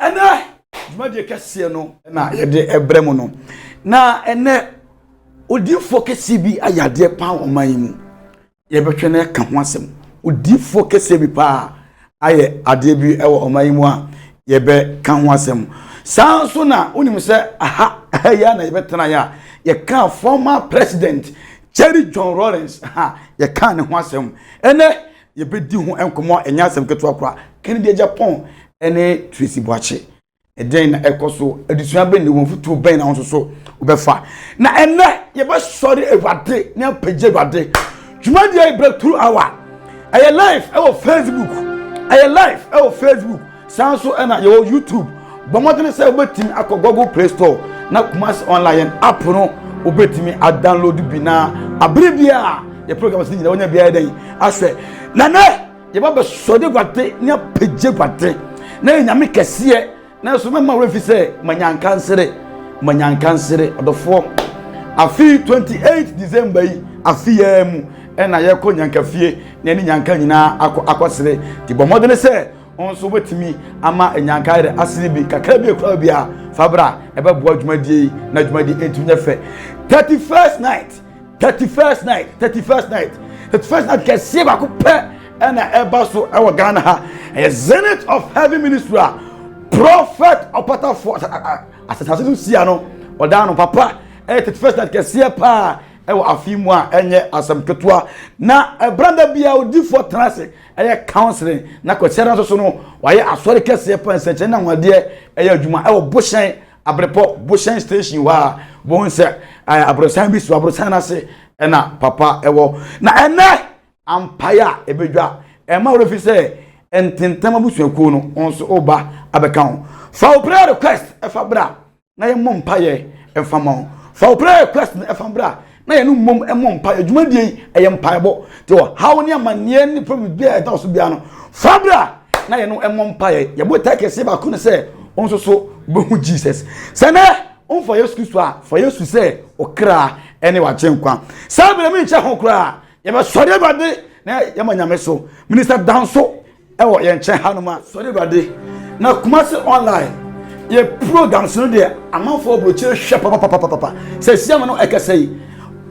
Ena dwumade kese no na ye de ebrem no na ene odifo kese bi ayade pa oman mu ye betwe na ka ho asem odifo kese bi pa aye ade bi e wo oman mu a ye be ka ho asem sanso na onim se aha ya na ye betena ya ye ka former president Jerry John Lawrence ye ka ne ho asem ene ye be di ho enkomo enya asem keto akwa Kennedy Japan ene Tracy Boache eden na ekoso adusua be ne wonfutu ben na wonso so obefa na ene ye be sori ewade na page ewade jumadi ay breakthrough hour ay live e Facebook ay live e Facebook sanso na ye YouTube bomodene say obetim akọ Google Play Store na Kumasi online app no obetimi a download bi na abribia ye program se nyina wonya bia den ahwe na ne ye ba be sori ewade na page ewade na nyame kese na so mema refi say manyankansere odofo afi 28 December yi afi mu na ye ko nyankafie na ni nyanka nyina akosere ti bomodene say onso betimi ama nyankare asiri bi kakra bi ekura bia fabra ebe bo adwumadie na adwumadie etunya fe 31st night kese ba ko pe na eba so e wo Ghana ha Zenith of Heavy Ministry Prophet opata for asasase sia no oda no papa 31st night kese pa e wo afimu a enye asam ketua na branda bia odi for transit eye counseling na kwesera so no waye asori kese pa nsenche na nwade eye adwuma e wo boshen abrepo boshen station wa bonse abrosan bi so abrosan na se na papa e wo na ene ampaya ebedwa e ma wo fi se ententama busuaku no onso oba abeka ho fa prayer request e fa bra na ye mom paye e fa ma ho fa prayer request e fa bra na ye no mom e mom paye dwumadie e ye mpayebo te wo hawo ne amanie ni problem bia e da so bia no fa bra na ye no e mom paye ye bo take se ba ku ne se onso so behu Jesus se ne on for yesu Kristo a for yesu se okra ene wa chenkwa sa bra mi nche ho kra ye be sori bade na ye manyame so minister danso ewo ye nche hanuma sori bade na Kumasi online ye program so de amanfo obroche hwe papa se siama no ekasei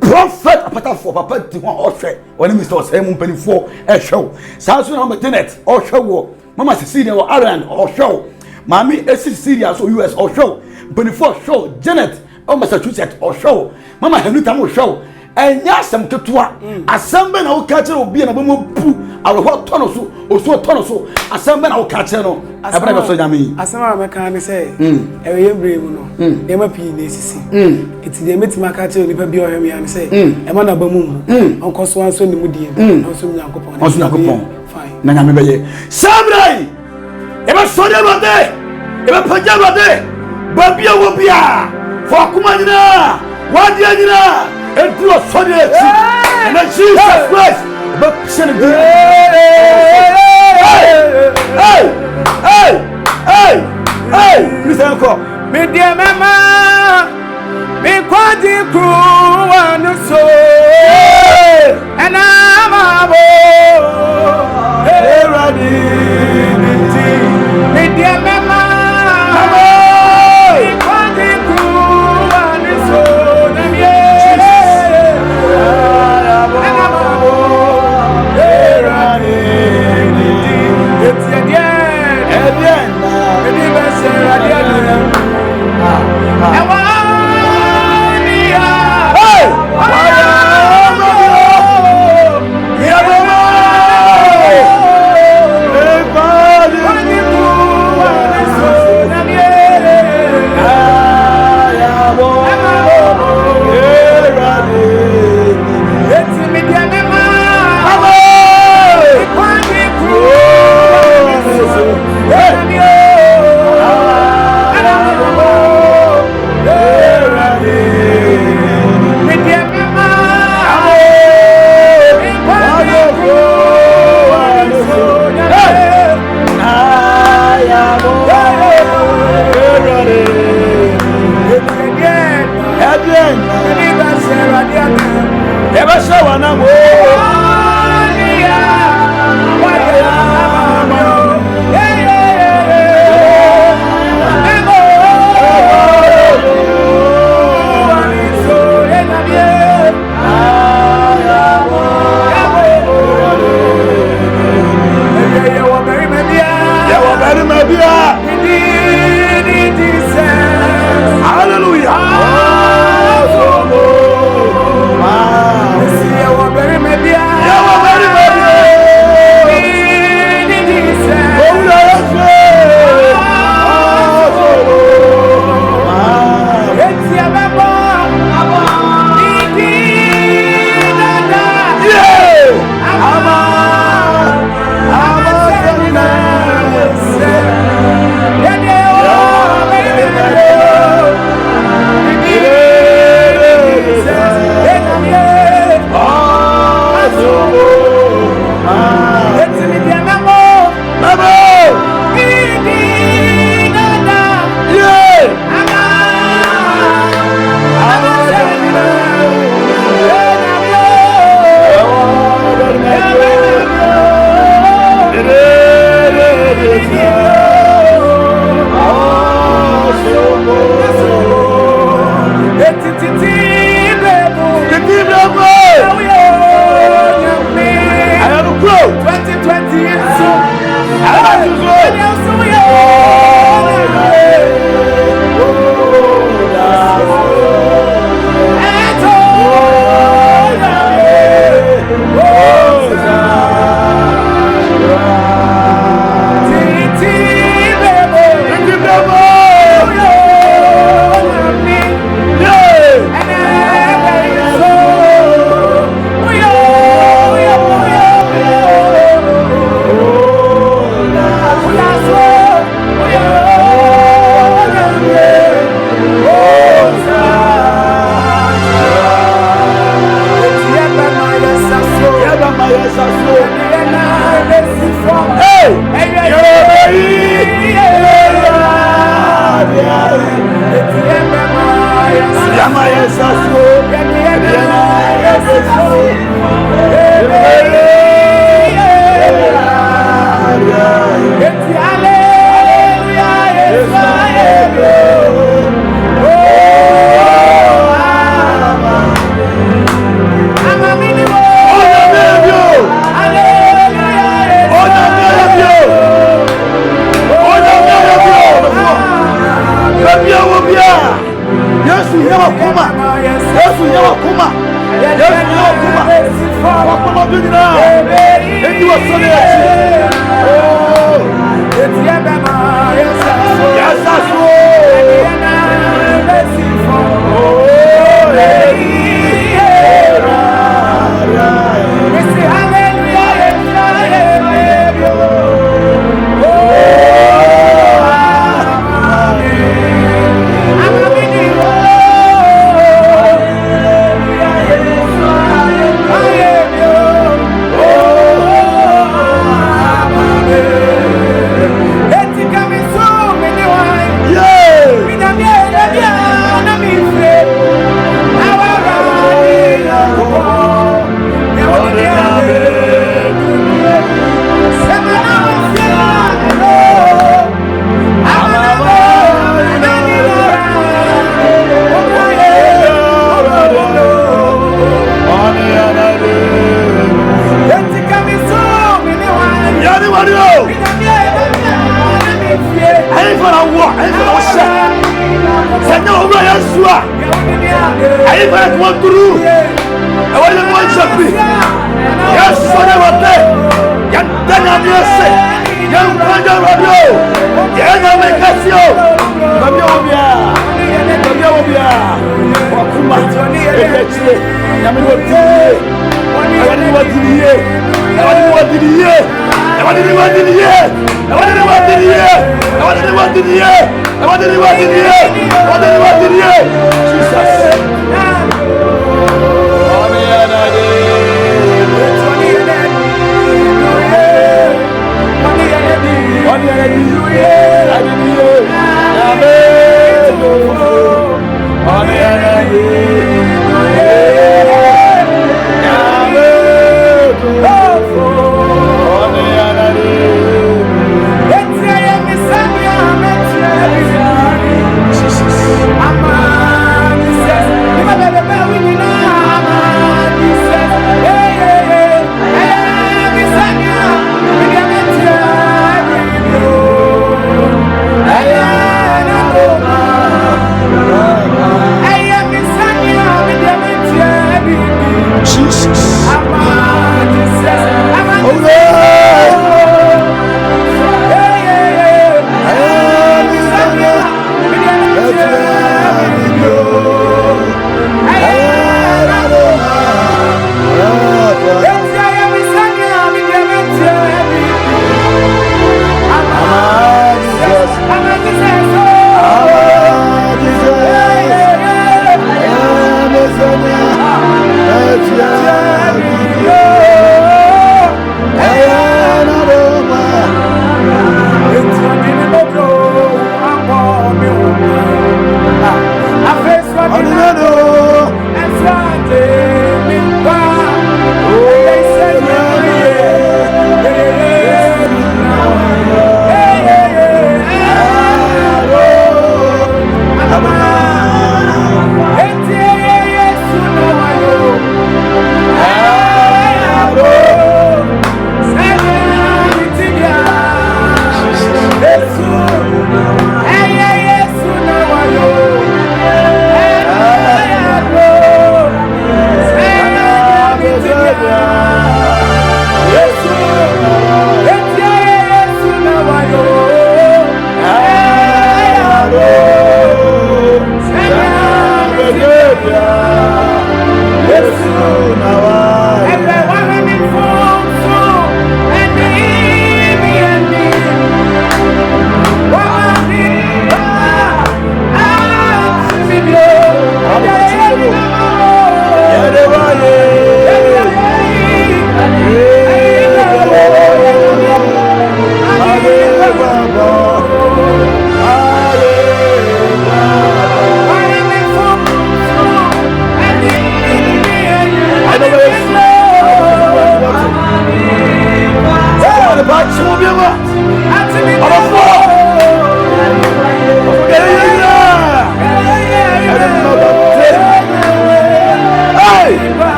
prophet apatafo papa ti ho ohwe woni Mr. Osemu mpanifo ehwe sanso na internet ohwe wo mama Cecilia wo Ireland ohwe mami esi Syria so US ohwe mpanifo show Janet o Massachusetts ohwe mama Henry mo show enya asem ketua asembe na wo ka kire obi na bomo pu aroho tono so oso tono so asembe na wo ka kire no ebra be so nyame asema me kan ni say ewe bremu no e ma pi na esisi eti de metima ka kire onipa bi ohwem ya ni say e ma na ba mu onko so anso ni mu die onso nyankopon fine na nyame be ye sabrai e ba so de rode e ba panja rode ba bia wo bia fo akuma nyina wa dia nyina and do a funny and then Jesus Christ but send it hey listen ko me dear mama me kwadi crew and so and I'm abo hey ready me dear mama me kwadi crew and so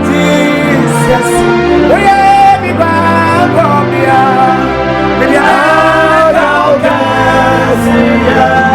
Jesus. Oh yeah, me back up here. Maybe I'll see ya.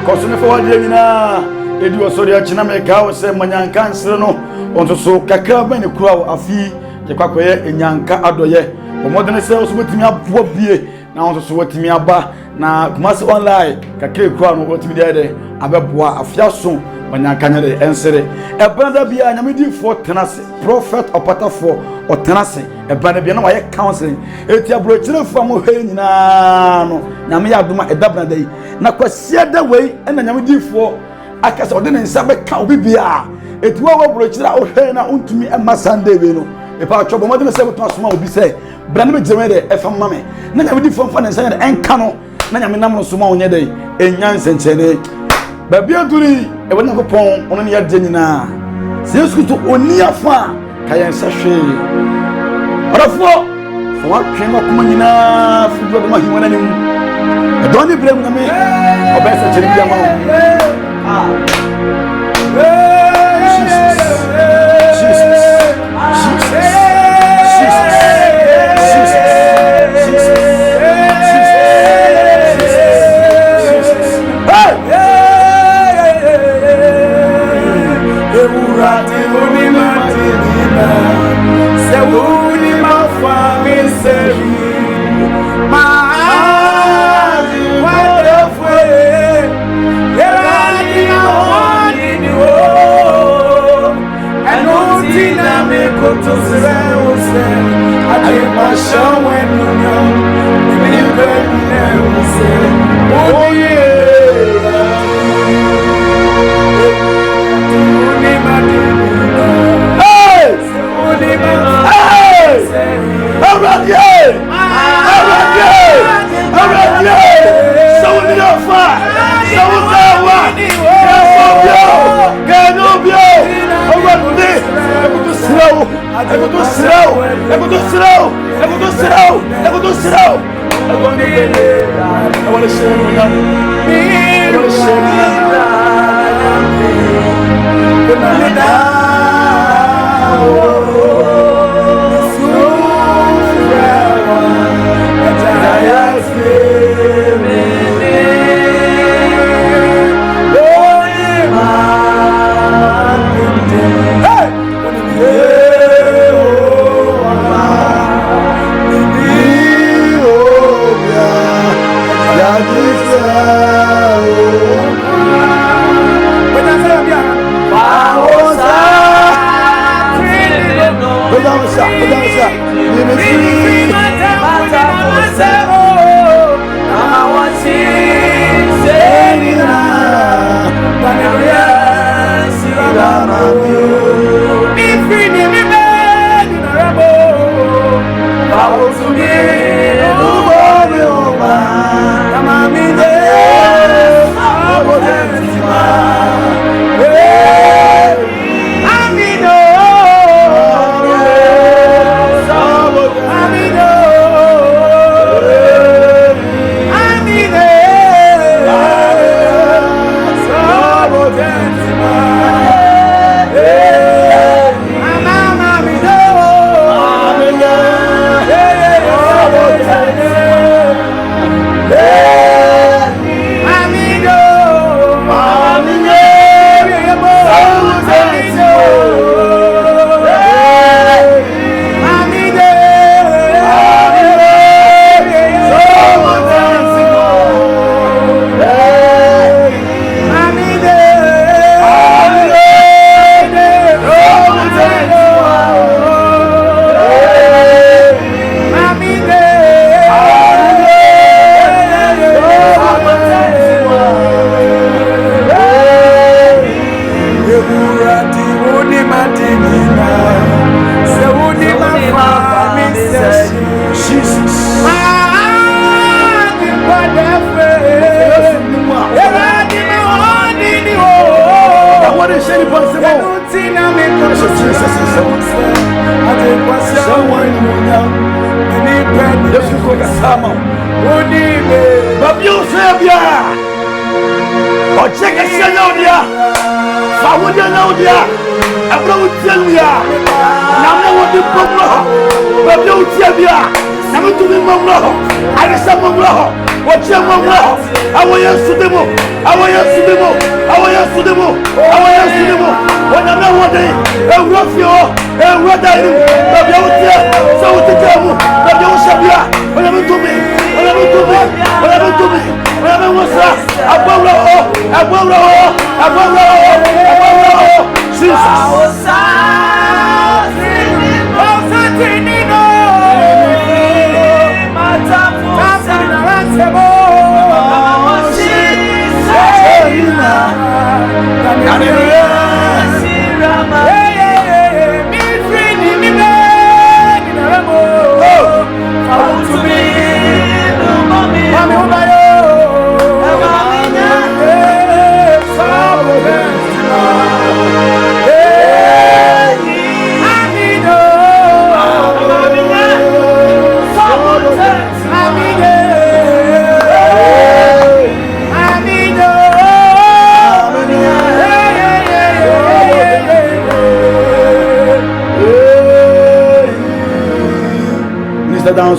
Kosune for what you na edi osori achina meka wo se manyanka nsere no ontoso kakra ba ne kura afi je kwakoye enyanka adoye omodene se oso betimi abo bie na ontoso wetimi aba na kumase online kakra kura no wetimi de abeboa afiaso manyanka nyere ensere ebranda bia nyamedi for tenase prophet opatafo otenase ebranda bia na waye counseling eti abrochire famo he nyina no nyame ya adoma edabranda yi na kwasia da wei na nyamedi for akasa odene nsa be ka obibia eti wo abrochire ohwe na untumi ema Sunday we no epa chobo modene se beto asoma obi se branda be jeme de efa mame na nyamedi for mfa nsa de enka no na nyame nam no soma onye de enyanse nchene babi aduri e wona kopon ono ne yade nyina se eskuto oni afa ka yensa hwe orafo so wa twema kuma nyina fudo do mahi wona nim e doni brem na me obesa chiri bia ma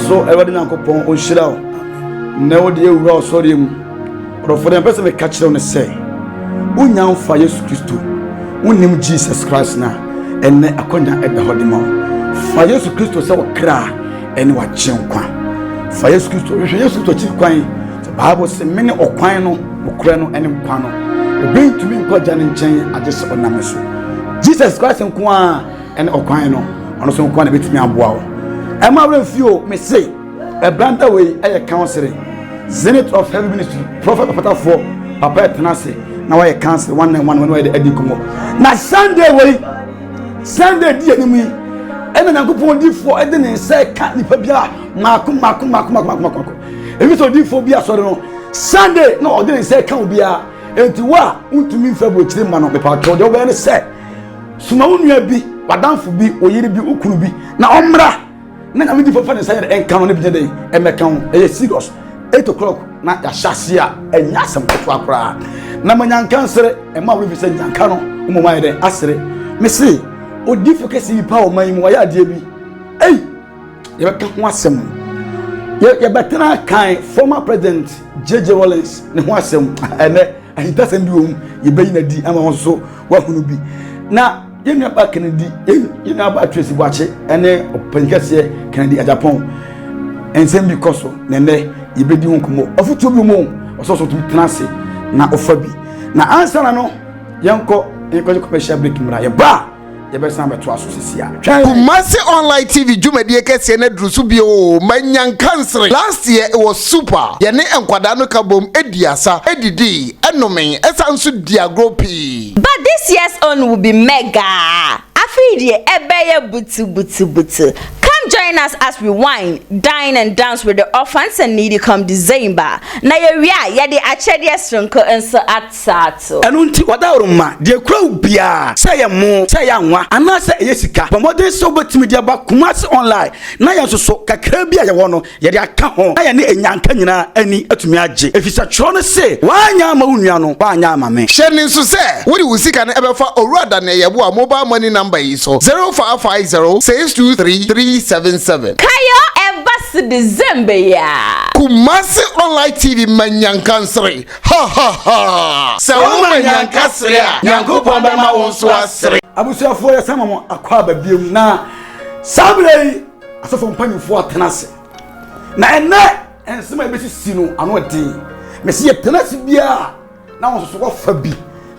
So everybody na kopon o shira o na wo de ewura osori mu rofo dem person be catch them say unya mfa Yesu Kristo unim Jesus Christ na enne akonya ebe hodimo fa Yesu Kristo se wo kra ene wa chenkwa fa Yesu Kristo hwe Yesu to chi kwan the Bible say mene okwan no okra no ene nkwa no obi tumi nkwaja ne nchen agese onam so Jesus Christ nko a ene okwan no ono so nkwa na betumi aboa wo Emma Refio, me say, a brand away, a counselor, Zenith of Heaven Ministry, Prophet Pata 4, Papa Tenase, now I cancel 1 and 1 way the Eddie Kumo. Now Sunday way, Sunday, dear me, and then I go for D for Eden and say, can't be Pabia, Markum. If it's a D for Bia, so Sunday, no, I didn't say, can't be a, and to what, to me, February, man of the part, or the way say, Sumaun be, Madame for be, or ye be Ukubi, now Omra. Na me di for say enkan no bi dey e mekan e serious 8 o'clock na ya hyase a enya asem to akora na manyankan sere e ma wuri say nyanka no mo man dey asere me say odi focus yi pa o man mu ya de bi ei ye beka ho asem ye betena kan former president JJ Wallace ne ho asem ene ahitasem bi o ye beyi na di ama won so wa hunu bi na yenu ba Kennedy yenu ba Tracy Boache ene opankase Kennedy Japan ensem bi koso nene yebedi hunkumo ofutu bi mu ososo tumi tenase na ofabi na ansana no yenko commercial break mra ye ba ye be san beto aso sisia Kumasi Online TV jumedie kese na drusu bi o manyankansre last year it was super ye ne enkwada no kabom ediasa edidi enomen esanso diagropi but this year's own will be mega afidi ebeye butu come join us as we wine, dine and dance with the orphans and needy come December. Na ye de achede sonko enso atsato. Enu nti wada oroma de kura bia say mo say anwa ana say yesika. Bomode so betimi de ba Kumasi Online. Na ye so kakra bia ye wo no ye de aka ho. Na ye ne enyanka nyina ani atumi age. Efisa tro no say wanya ma unua no wanya ma me. Sheni nso say wo de wusika na ebefa owurada na ye bo a mobile money number yi so 0550 623 377. Kayo Evas December ya. Kumasi Online TV manyankansre. Ha. Se wo manyankasre a Nyankopon be ma won so asre. Abusuafo ya sama mo akwa ba biem na sabre asofo mpanyifo atenase. Na enne ensema ebesisi no ano de. Mesi ye tenase bia na won so fa bi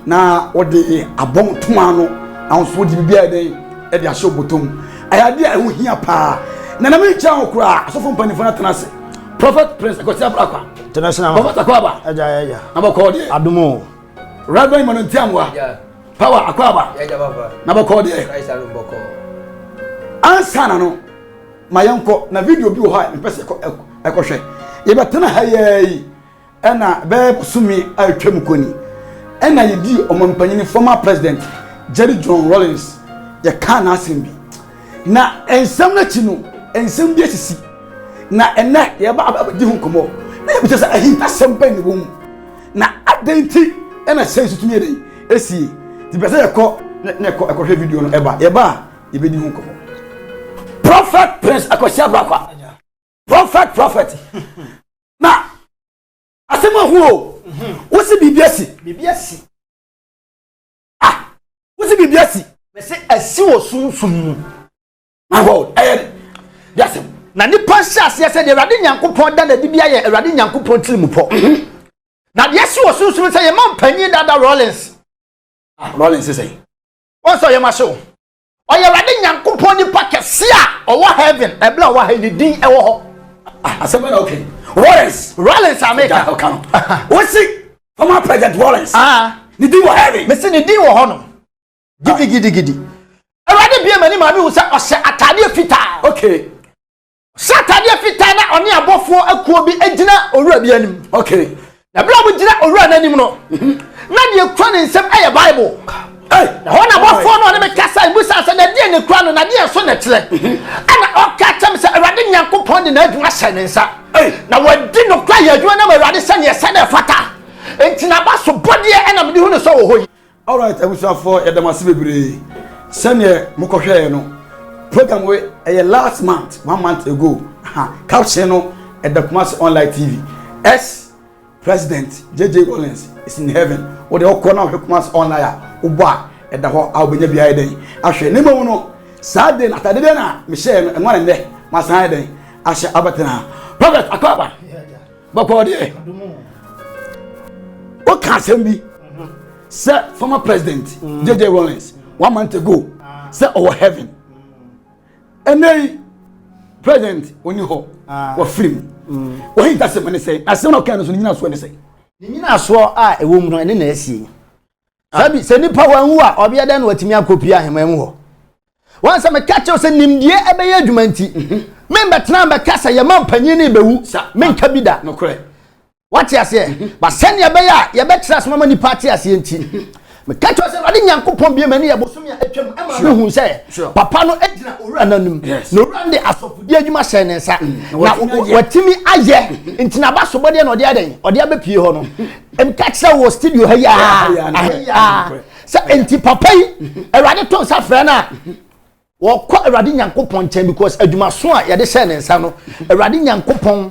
na wode abon toma no na won so di bia de e de ahye obotom. Ayade a ho hia pa na na me cha okura asofo mpanifo na tenase Prophet Prince Akosi Abrakwa international Prophet Akwaba eja na bako de adumo Reverend Monontiamwa Power Akwaba eja baba na bako de Kaisa Lumboko ansana no mayanko na video bi wo ha mpese ekohwe ye betena ha yi ena be sumi atwam koni ena yedi omampanyini former president Jerry John Rawlings ye ka na asem bi na ensem na chi no ensem bi asisi na enne ye ba di hu komo na ye bi se ahinta sempa ni bom na adenti ena sense tumi ede esi ti pese ye ko ne ko hwe video no eba ye ba ye be di hu komo prophet prince akosia brakwa prophet na asema huo wosi bibiasi wosi bibiasi me se asi wo sunsun my god yes na nipa hyase se de Awurade Nyankopɔn da na bibia ye Awurade Nyankopɔn tirimupo na de asi wo sunsun se ye man panyin dada Rollins say o so ye ma show o ye Awurade Nyankopɔn nipa kese a owo heaven e bla wo ha ni din e wo ho asema na okay Rollins America okay wosi former president Rollins ni din wo heaven me se ni din wo ho no gidi Awurade bia mani ma bi wo se o se atade fita okay Satade fita na oni abofo akuo bi agina owura bi anim okay na bla mo gina owura nanim no na de ekura ne nsem aye bible na hona abofo no ne me kasa ibusa se na de ne kura no na de so na kire ana o ka tam se Awurade Nyankopɔn de na adwuma hyɛ ne nsa na wadi no kura ya adwuma na Awurade sɛ ne sɛ na fata enti na ba so bode ena me de hu no so wo hoyi all right abusafo edamase bebre sene mokɔhwɛ no program we last month 1 month ago caption no at the Kumasi Online TV S President JJ Rollins is in heaven or the corner of Kumasi Online uba at the ho albenya biya den ahwe ne mamu no Saturday na atade na me share no enwa ne masan den ahwe abatena prophet akwaba bako de o ka sembi say former president JJ Rollins 1 month ago say our heaven Enei president oni ho wa film o hinta se mane say asem na kan so nyina so ne say nyina so a ewo mu no ene na asie sabi se nipa wanwu a obia da na watimi akopia ahemam ho wan se me kache se nimdie ebeye adwuma nti me betena be kasa ye man panyin ne bewu me nka bi da no kore wati ase ba sene ebeye a ye betira asoma nipa ati ase nti me kache se Awurade Nyankopɔn bia mani ye bosom ya atwam ama me hu se papa no agina owura nanum no owura de asofudi adwuma hyɛ ne nsa na watimi ayɛ nti na ba so bode na ɔde adan ɔde abepie hɔ no em kache wo studio ha ya se enti papa yi Awurade to nsa frɛ na wɔkɔ Awurade Nyankopɔn nkyɛn because adwuma so a yɛde hyɛ ne nsa no Awurade Nyankopɔn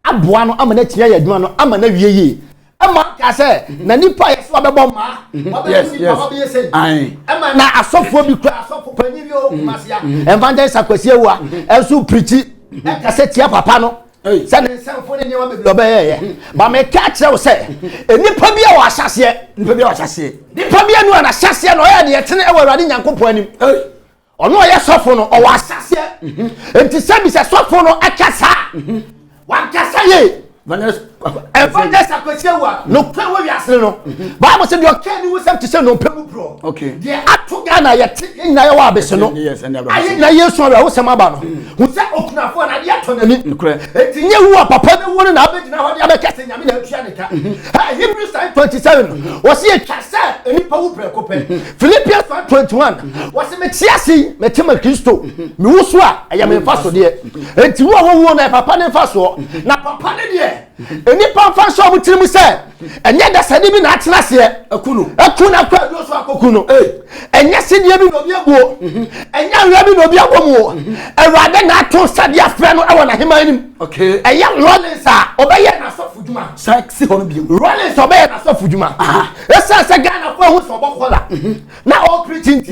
aboa no ama na tia yɛ adwuma no ama na wie yi ama ka se na nipa yɛ so abɛbɔ ma ama na asɔfo bi kura asɔfo panyi bi o masia evangelist Akwasi Awua enso preachi ka se tia papa no se ne nsanfo ne nyewa bebi obɛyɛ ba me ka kyerɛ wo se nipa bi a wɔ ahyase nipa bi anu ana ahyase no ɔyɛ de yɛtene ɛwɔ Awurade Nyankopɔn anim ɔno ɔyɛ sɔfo no ɔwɔ ahyase enti sɛ bi sɛ sɔfo no akasa wankasa ye evangelist Akwasi Awua no kwa wi asere no Bible say the okay ni wusam to say no pemu bro okay the atoga na yet nyina ye wa abese no ayi na yesu awa wusam aba no hu say okunafo na de ato nani enti nye hu papa na wonu na abegina ho de abekase nyame na atua ne ka Hebrews 27 wasi e twasa eni pa wu pre kopɛ Philippians 1:21 wasi me tiasi me tema Kristo me wusu a aya me fa so de enti wo na papa ne fa so na papa ne de enipa fa so obutirim se enye da sade bi na atena se akunu na kwa do so akoku no enye sidie bi no bi aguo enye awia bi no bi agomo Awurade na ato sade afre no e wona hema nim okay eye Rollins a obeye na sofo dwuma saksi hono bi Rollins obeye na sofo dwuma esa se Ghana fo hu so bokola na all preaching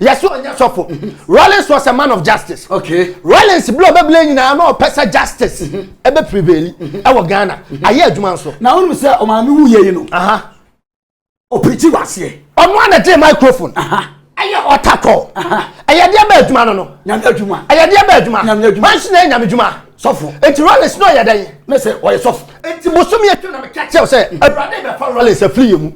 yeso onye sofo Rollins was a man of justice okay Rollins blow be blame na no person justice ebe prevail e wo Ghana aye adwuma nso na wonu se o ma mi wu ye no o preach wase ọmọ ana dey microphone aye otako aye dey ba adwuma no nyame adwuma aye dey ba adwuma man se na nyame adwuma sofo enti Rollins no ye dan me se o ye sofo enti bosom ye twa na me ka che se Awurade be fa Rollins afri ye mu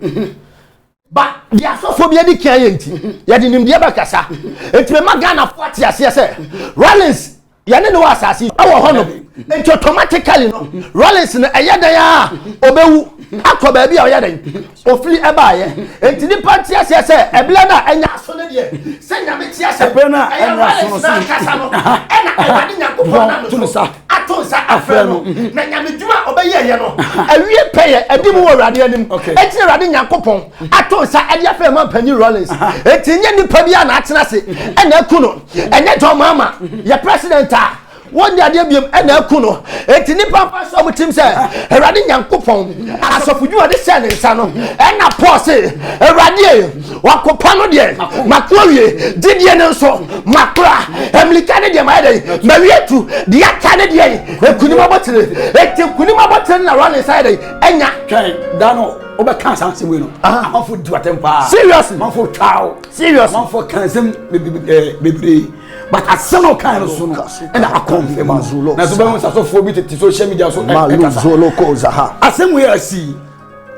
ba dia sofo bi edi kan ye enti ye di nim dia ba kasa enti me magana fo atiase se Rollins ye ne wa asase awo ho no enti automatically no Rollins no eye dan a obewu akọ ba bia oya den ofiri eba ye enti nipa tia se ebla na anya so ne de se nyame tia se ebla na anya so no kasa no ena ewade nyankopon na no so atonsa afre no na nyame djuma obeye ye no awie peye edi mu wurade anim eti wurade nyankopon atonsa edi afre man pani Rollins eti nye nipa bia na atena se ena ku no enye John Mahama ye president a won ya de biem ena ku no eti nipa pa so mutim se wurade nyankopon asofudwu ade se ne nsa no ena pause wurade wakopa no de makowie didie ne nso makra emlika ne de ma de mawietu de aka ne de ekunima botere eti kunima botere na Rollins side enya twan dano obeka sansem we no amfo du atempa seriously amfo twao serious amfo kansem bebre but aseno kan so no and I confirm azulo na so be mo sasofo bi tete social media so maluzulo ko zaha asem we asi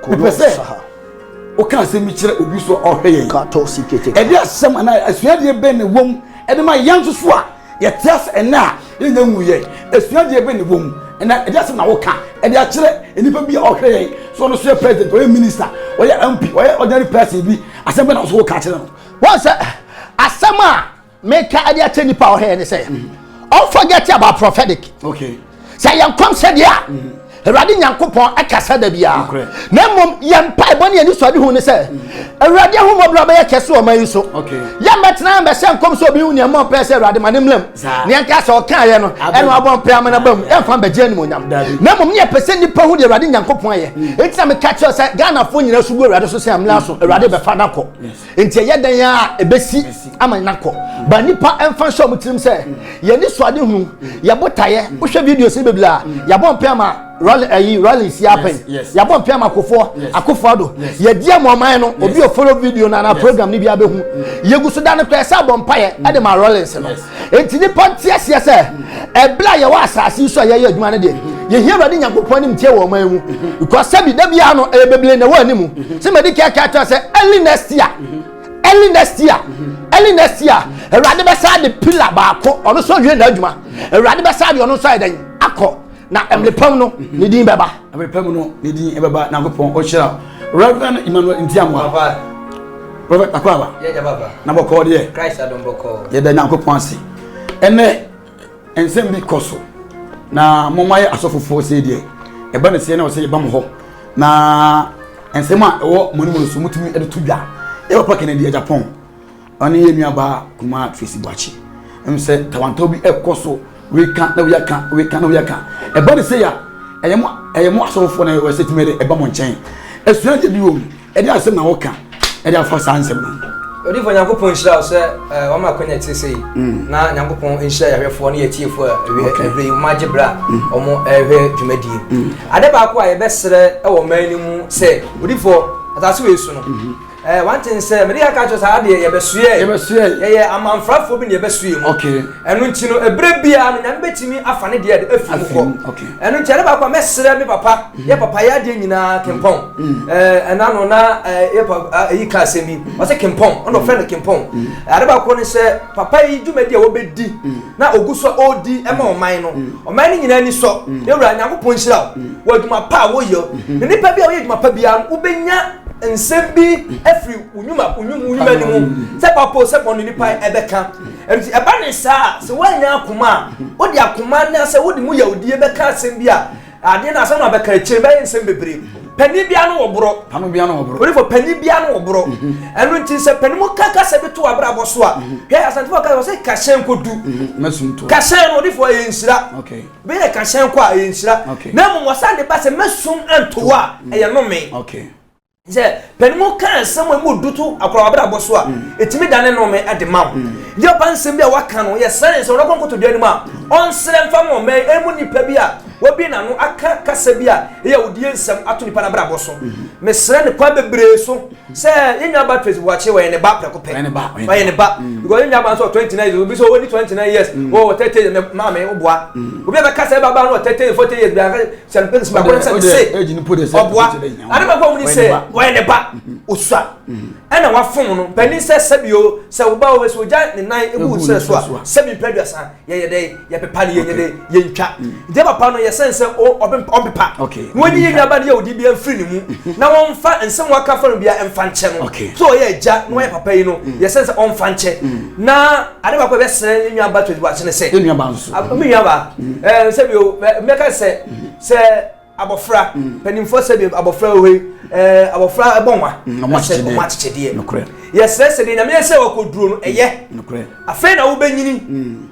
ko zaha o kan asem mi kire obi so ohwe ka to sikete e dia asem na asuade be ne wom e de ma yanso so a ye tias ena ye nya nwuye asuade be ne wom ena e dia asem na wo ka e dia kire enipa bi ohwe so no so president or minister or MP or ordinary person bi asem be na so wo ka kire no once asem a make ade ate nipa ohwe ne say don't forget about prophetic. Okay. Say you come said ya. Erade Nyankopon akasa da bia. Na mom yem pa eboni ani so ade hu ne say. Erade hu mobra be yakese o man so. Okay. Yem betena be say kom so obi hu ne mo pe say erade manemlem. Ne anka so kan ye no. E no abon pe amana bam. E fa be jani mo nyam. Na mom ne pese nipa hu de erade Nyankopon ye. Enti na me catch you say Ghana fo nyina so bu erade so say amla so. Erade be fa na ko. Enti ye dan ya ebesi amana ko. Ba nipa emfa show mutrim say ye ni so ade hu. Ye botaye. Wo hwe video se bebla. Ya bon pe ama Rollins happen. Ya bon pia makofo akofado. Ye dia moman no obi o follow video na program ni bia be hu. Ye guso da no kwesa bon paye e de ma Rollins no. Enti ni pontia se se e bla ye wa asase so ye adwuma ne de. Ye hia Erade Nyankopon ni mtie wo man hu. Because sabi da bia no e beble na wa nimu. Se me di ka ka se early next year. Erade be sa de pillar ba ko ono so hwe na adwuma. Erade be sa de ono so adan akọ na emlepam no ne din beba emlepam no ne din beba na Nyankopon o hira Reverend Emmanuel Ntiamwa baba Prophet Akwaba ye baba na boko de Christ adom boko ye da Nyankopon ase ene ensem bi koso na momaye asofofo se de e ba ne se na o se ye ba mo ho na ensem a ewo monimu so mutumi e de tudwa e papa Kennedy Japan oni ye nuaba kuma Facebook achi em se tawanto bi e koso we can na we can e body say ya eyemo asofo na we setime de e ba mo nchen esua de bi wo e de asem na wo kan e de afa sansem na odi fo Nyankopon hira se wa ma connect sei na Nyankopon hira ya hwefo na yetiefo every magibra omo ehwe dwumadie ade ba ko a ye besere e wo manimu se odi fo atase we su no one thing say me dey catch us how dey ye besue ye amanfrafo bi ne ye besue mu okay enu nti no ebre bia no nyam betimi afa ne de afi mu ko enu nti ade ba kwa mesere me papa ye papa ya de nyina kempon ena no na ye papa yi ka semi o se kempon ono friend kempon ade ba kwa ne se papa yi dwumadi a wo bedi na oguso odi e ma oman no oman ni nyina ni so ye wura Nyankopon hira wo dwuma pa wo yo ne nipa bia wo ye dwuma pa bia wo benya nsembi every unyuma ni mu se papo se pon ni pai ebeka enti eba ne sa se wanya akoma odi akoma na se wodi mu yahudi ebeka asembi a ade na asama beka chire be nsem bebre pani bia no wobro odi fo pani bia no wobro enu nti se pani mu kaka se beto abra boso a he asante fo ka se ka shen kodu mesunto ka shen odi fo yensira okay be ka shen kwa yensira na mu wasande ba se mesum antoa eye no me okay je penimo kan samwe mu dutu akwa abra boso a etimi dane no me ade maw je pansem bia waka no ye sane so rokon koto duani ma on sere mfa mo me emu nipa bia wobi na no aka kasa bia ye odie nsam ato nipa na bra boso me sere ne kwa bebre so se yenya ba twesi wache we ne ba preko pe ne ba because yenya ba so 29 obi so woni 29 years o 30 ne ma me oboa obi ba kasa ba no 30 40 years bia se ba ko se eji ni pode se oboa ade ba ko mu ni se we ne ba osua ɛna wafom no pani sɛ sɛbio sɛ wo ba wo so gya ne nan ebu sɛ so a sɛbi pɛduasa yɛ de yɛ pepa ne yɛ de yɛ ntwa de papa no yɛ sense ɔbepa woni yɛ nyaba ne yɛ odi bia mfiri ne mu na wɔn fa nsɛm waka fa no bia ɛmfa nkyɛ no so yɛ gya no yɛ papa yi no yɛ sense ɔmfa nkyɛ na ade ba ko bɛ sɛ nyaba to di wa kyene sɛ nyaba nso nyaba sɛbio mɛka sɛ abofra penimfo sɛ abofra ohe abofra ebonwa ɔma chichede yes de na me sɛ wakoduro no ɛyɛ afei na wo benyini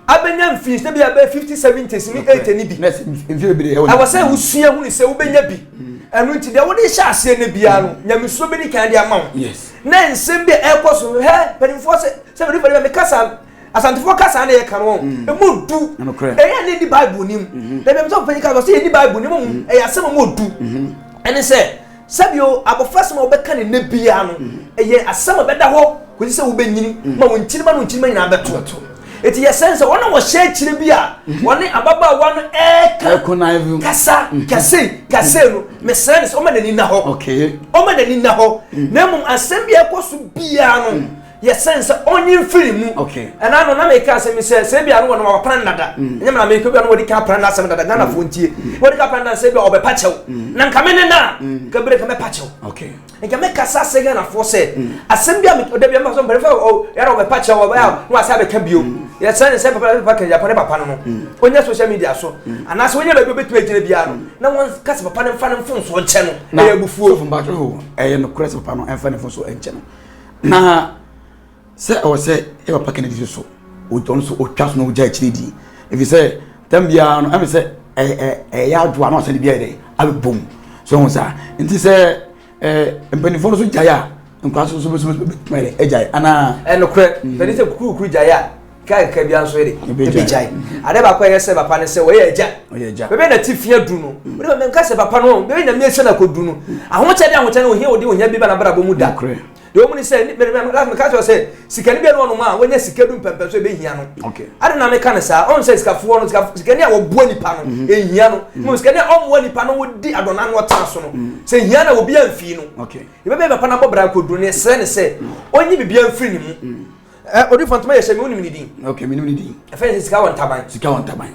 abenya mfin sɛ bia 50 70 ni 80 ni bi awo sɛ wo sua hu ni sɛ wo benya bi ɛno nti de wo de hyɛ ase ne bia no nyamesuro bi ni kan de ama wo na nsɛm bi ɛkɔ he penimfo sɛ bi me kasa asantefo kasa na ye kan won emu du eya ne di bible nim da be so panyika so ye di bible nim e ya se mo du ene se bio abofra mo be kan ne bia no eye asem be da ho ko se wo be nyini ma won kyirima no kyirima nyina beto eti ye sense wona wo hye kyire bia woni ababa wa no kasa kase no me sense o ma nani na ho o ma nani na ho na mum asem bia ekoso bia no yes sense onyin firi mu ana no na me ka se me se bia no wo no plan nada nyam na me ko bia no wodi ka plan na se nada Ghana fo ntie wodi ka plan na se bia obe pachew na nka me ne na ka bere ka me pachew nka me kasa se Ghana fo se asem bia me da bia ma so bere fa o ya no obe pachew obe ya no asa be ka bio yes sense se papa ka ya papa no onya social media so ana se onya ba betu agire bia no na won ka se papa ne mfa ne mfo so nche no na ya bufuo fo mba ho no kure se papa no mfa ne mfo so nche no na sɛ ɔwɔ sɛ ɛwɔ pake ne di so ɔtɔn so ɔtwa so na ɔgya akyiri di efi sɛ tam biara no ɛmi sɛ ɛyɛ adwoa na ɔsɛ de biara yɛ abɛbom so ɔho saa nti sɛ mpanimfoɔ no so gyae a nkwa so bɛtuma yɛ agyae anaa ɛnokorɛ mpani sɛ kukuru gyae a ka bia nso yɛ de gyae ade baako yɛ sɛ papa ne sɛ wɔyɛ agya bɛbɛ na ti fia du no wode nka sɛ papa no bɛbɛ na miɛhyɛ na kɔdu no ahokyɛde no ohia wode ohia bi ba na brabɔ mu da de omuni se me ka so se sikani bi no no ma wonya sikadu pempe so be hia no ade na me ka ne sa on se sikafo no sikani a wo bo nipa no ehia no mo sikani a o mo nipa no wodi adona no ta so no se hia na obi amfi no e be papa na bobra koduru ne se ne se onyi bibia amfi ni mu odi fantoma ye se me onim ni din me nim ni din e fe sika won taban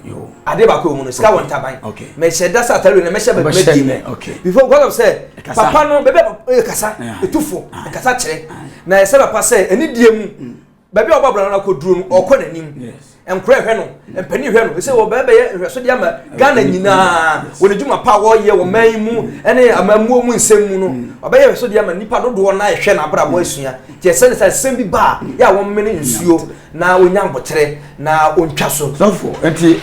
yo ade ba ko mu no sika won taban me she da sa tare ne me she ba me before God of say papa no bebe kasa etufo kasa kire na ye se papa say eni die mu bebe obabra na koduru no okọ nanim enkura hwe no empani hwe no se wo bebe ye hwe so dia ma Ghana nyina woni djuma pa wo ye wo man mu ene amamuo mu nsem mu no obeye hwe so dia ma nipa dodo na hwe na abra bo asua tie se ne sa sem bi ba ya wo mene nsuo na onya mbotere na ontwa so sofo enti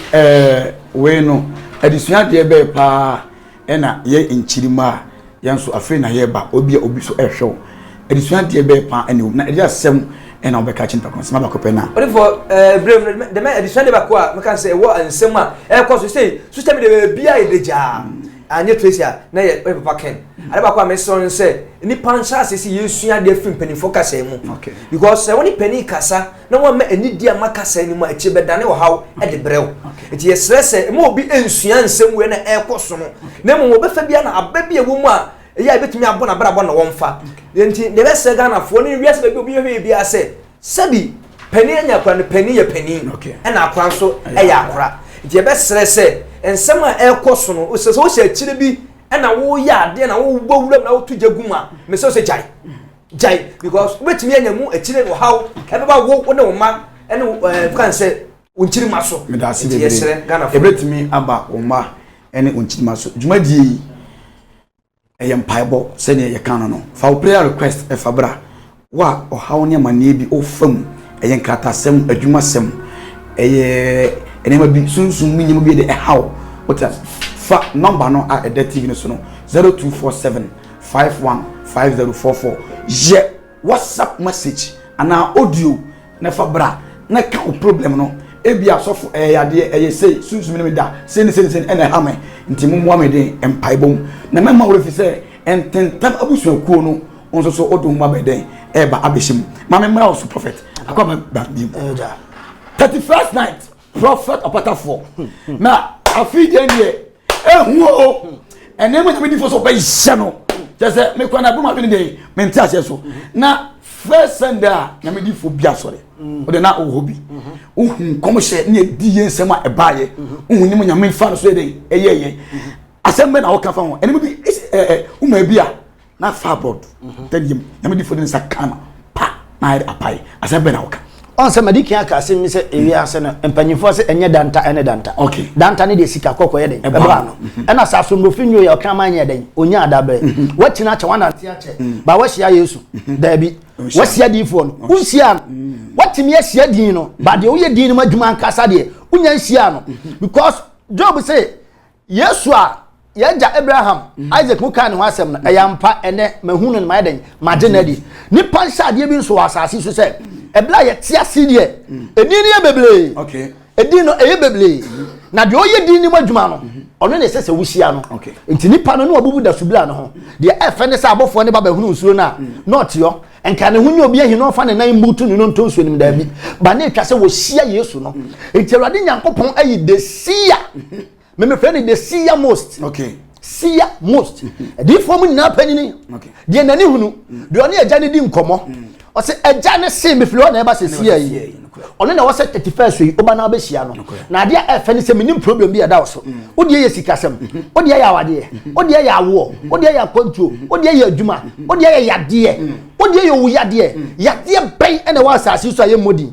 we no adisua de be pa ena ye nchirima yanso afi na ye ba obi so ehwe adisua de be pa ene na e asem ena obeka chin pa konsema ba ko pe na for brave de me addition de ba ko a me kan say wo ansem a e ko so say system de bia e deja anye tresia na ye papa ken ade ba ko a me so say ni pancha asisi yesua de film pani focus e mu because when pani kasa na wo ma ani dia makasa ni mu a chi bedane wo haw e de brew enti ye stress e mo obi ensua nsem we na e ko so no na mo be fa bia na ababia wo mu a ya betumi abona brabo na wonfa enti de be se Ghana fo ni wiase be obi hwe bia se sabi pani anya kwa ne pani ye pani e na akwa so e ya akora enti be sere se ensem a e ko so no o se so hye akire bi e na wo ya ade na wo bowuram na wo tu jaguma me se so jai because betumi anya mu akire wo haw e be ba wo ne wo ma e ne kan se unkiri maso me da se be Ghana fo betumi aba wo ma e ne unkiri maso dwumadie eyem paibo se ne ye kan no fa prayer request e fabra wa ohaw ne mane bi ofam eyen kratasem adwumasem eye enema bi sunsun minyim bi de ehaw what fa number no a ede TV no so no 0247 515044 je WhatsApp message ana audio na fabra na ka problem no ebi asofo yade say sunsun minyim da sen ene hame nti mumwa me den empaibom na mema wo fi se ententam abusuakuo no onso so odum ma beden eba abeshim ma me mra so prophet akwa ba bi 31st night prophet opata 4 na afide nie ehu o enema na me difo so ba hye no just me kwa na buma bi dey me ntia se so na first Sunday na me di fo bia sore o de na o hobi uhun komo she na di yensem a ebaaye uhun nim nya me fa no so dey eyeye asem be na wo ka fa ho ene bi uma bia na fa board tadiem na me di fo den sakana pa na apai asem be na wo ka on se mediki aka asem mi se ewi ase no empanyifo se enye danta ene danta okay danta ne de sika kokko ye den ebra no ena sa so no finyo ye oka manye den onya adabre watina che wana tia che ba wahia Yesu dabi wahia difo no unsia watimi ahia din no ba de oye din no madwuma nkasa de unya nhia no because Job say Yesu a yaja Abraham Isaac muka ne wasem no eyampa ene mahunu ne maden magenadi nipa nhade bi nso wasase so say ebla ye tia sidie edin ne beble okay edin no eye beble na de oye din ni madwuma no ono ne sese wuhia no okay enti nipa no obubu da subla no ho de efe ne sa abofo ne baba hunu nsuro na not yo enka ne hunyo obi ahi no fa ne nan mutu ne no ntonso nim da bi ba ne twa se wo hia Yesu no enti Awurade Nyankopon ayi de sia me friend the sia most okay sia most di form ni na panini okay de nani hunu de oni eja ne di nkomo o se eja ne se me flo na e ba se sia yi ono na wo se 31st yi oba na ba hia no na de efe ne se minim problem bi ya da so o de ye sikasem o de ya wade o de ya wo o de ya control o de ya adwuma o de ya yade o de ya wuyade yade ben ene wa asase so aye modi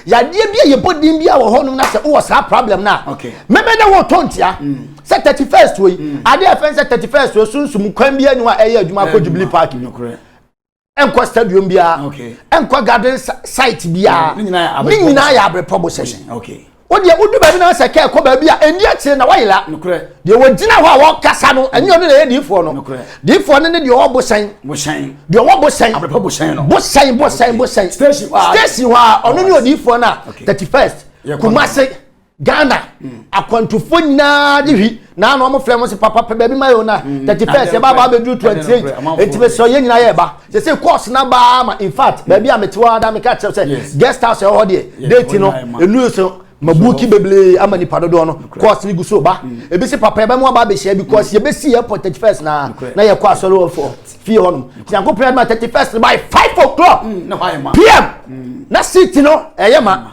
yade bi ye bodin bi a wo honum na se wo sa problem na meme na wo tontia se 31st we ade efe se 31st we sunsum kwan bi anu a eye adwuma ko Jubilee Park enko stadium bia enko garden site bia ni nyina ya abre promotion okay o de udu ba bi na se ke ko ba bia eni ache na wayela de wo gina ho a wo kasa no enyo no na di fo no di fo no ne de wo bosan de wo bosan abre promotion no bosan station wa ono ne odi fo na 31st Kumasi Ghana akwantufo nyina de hwi na no mo frem se papa ba bi mayo na 31st e baba be do 28 etibe so ye nyina ye ba se course na ba ma in fact ba bi ametewa da me ka che se guest house e ho de date no enu so mabuki beble amani padodo no course ni guso ba e bi se papa ba mo ba be share because ye be see airport 31st na ye kwa so lo for fee honum yanko prayer ma 31st by 5 o'clock PM na city no eye ma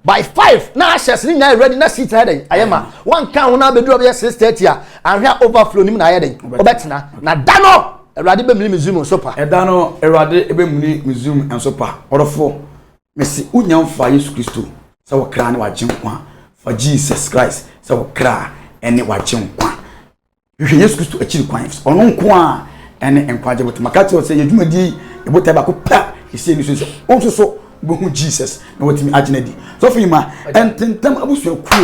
by 5 na ashes ni na ready na sit heading ayema one can na be do be 6:30 and here overflow nim na heading obetina na dano Awurade be muni museum so pa dano Awurade be muni museum enso pa orofo mesi unyamfa Yesu Kristo se wo kra ne waje nkwa for Jesus Christ se wo kra ene waje nkwa hwe Yesu Kristo akiri kwan ono nkwa ene enkwaje botamakati o se yedwumadi ebota ba ko pa ese ni so onso so bohu Jesus na watimi agenadi so for ma ententem abusuaku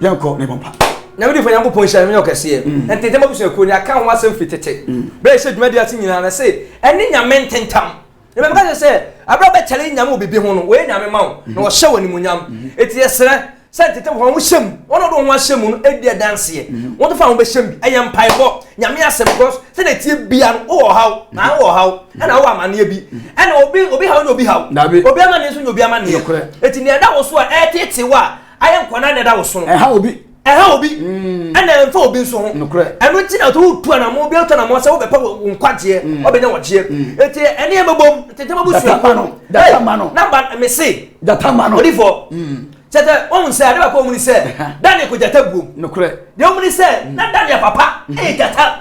yanko ne bompa na me di fa yanko ponhia me yokese ententem abusuaku ni aka ho asem fitete bre se dwumadi ati nyina na se eni nyame ententam e me ka se abra be chale nyame obibi ho no we nyame ma wo na wo hye wani munyam eti yesere se ententem ho hyem wono do ho hyem no edi dance ye wo to fa ho be hyem bi ayem paibo nyame asem because se na tie bia no wo haw na wo haw na wo amane bi na obi haw na obi haw obi amane so obi amane eti ne da wo so a etete wa ayem kwana ne da wo so ha obi ana mfa obi so ho eno ti na to tu na mo bi to na mo se wo be pa nkwaje obe nya woje eti ene e bebom tete mabu su datamano na ba me se datamano odifo tete on se ade ba ko mu ni se dani ko jata bum nokre de mu ni se na dani papa e jata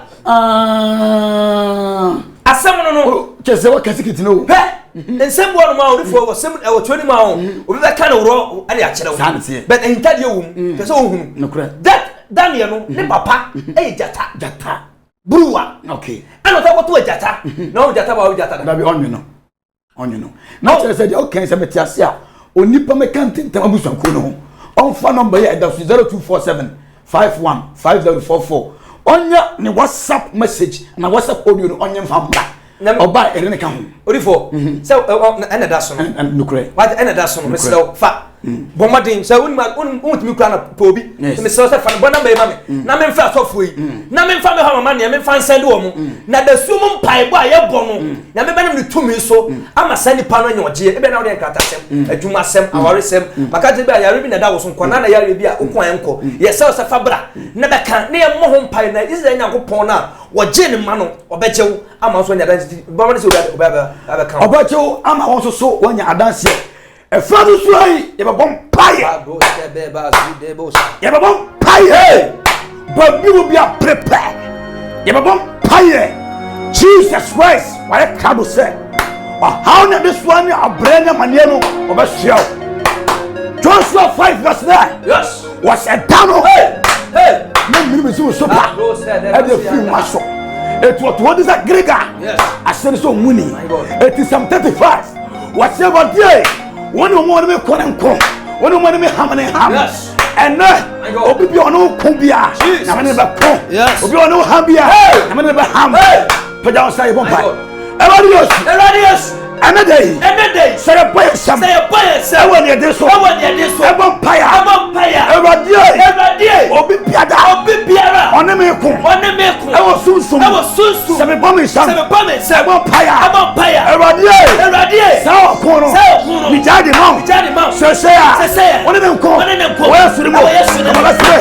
asam no kese wa kasikiti no ensem bo no ma odifo wo sem e wo twani ma ho obi be ka no ro ade a kire wo but entade wum kese wo hunu nokre that Daniel no ne papa e jata bruwa okay ano ta ko to jata na o jata ba o jata da bi onyo no na kire se de o kan se metiase a onipa me kan tentem abusuanko no ho on fa number ya da 0247 515044 onya ni WhatsApp message na WhatsApp audio no onya mfa mba oba ere ne ka ho odifo so ena da so no nokre what ena da so no meslo fa Bomadin so won me kura na pobi me so se fa bona me mame na me mfa sofo yi na me mfa me ha mama ne me mfa nsende wo mu na da sum mpai bo aye bo no na me benam ne tumi so ama sani pa no nyoje e be na wo de nkata sem adwuma sem aware sem maka je be ayare bi na da wo so nkona na yare bi a okon enko ye se fa bra na be kan ne mo ho mpai na isi nyankopon na wo je ne ma no obejew ama so nya dan bo ma se oba kan obejew ama won so wonya adanse e fa do so yi ye be bom paye ye be bom paye baby will be a prepare ye be bom paye Jesus Christ why crowd say how na this one a brain mania no obehia Joshua 5 verse 9 yes was a down hey me so so pa e dey feel maso it what is a grega yes I said so money it is some 35 whatever day one more me konenko one more me hamane ham yes and obi bi ono kubia na me be ko obi ono hambia na me be ham paja say bompa Eradius another day say boy sam say when you dey so e bompire Eradius obi biara one me ko e wo sunsun say me bompa sam say bompire Eradius say ko no mi jade mom say one me ko wo suru mo ma say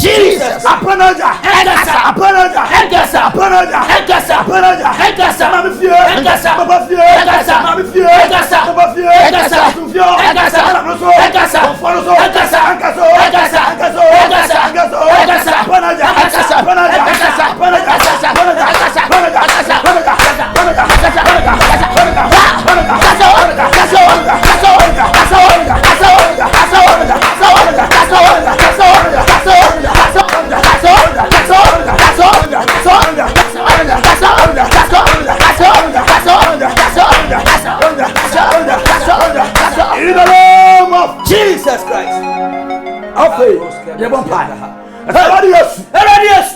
Jesus, Apanaja, in the name of Jesus Christ. Okay, you Eradius.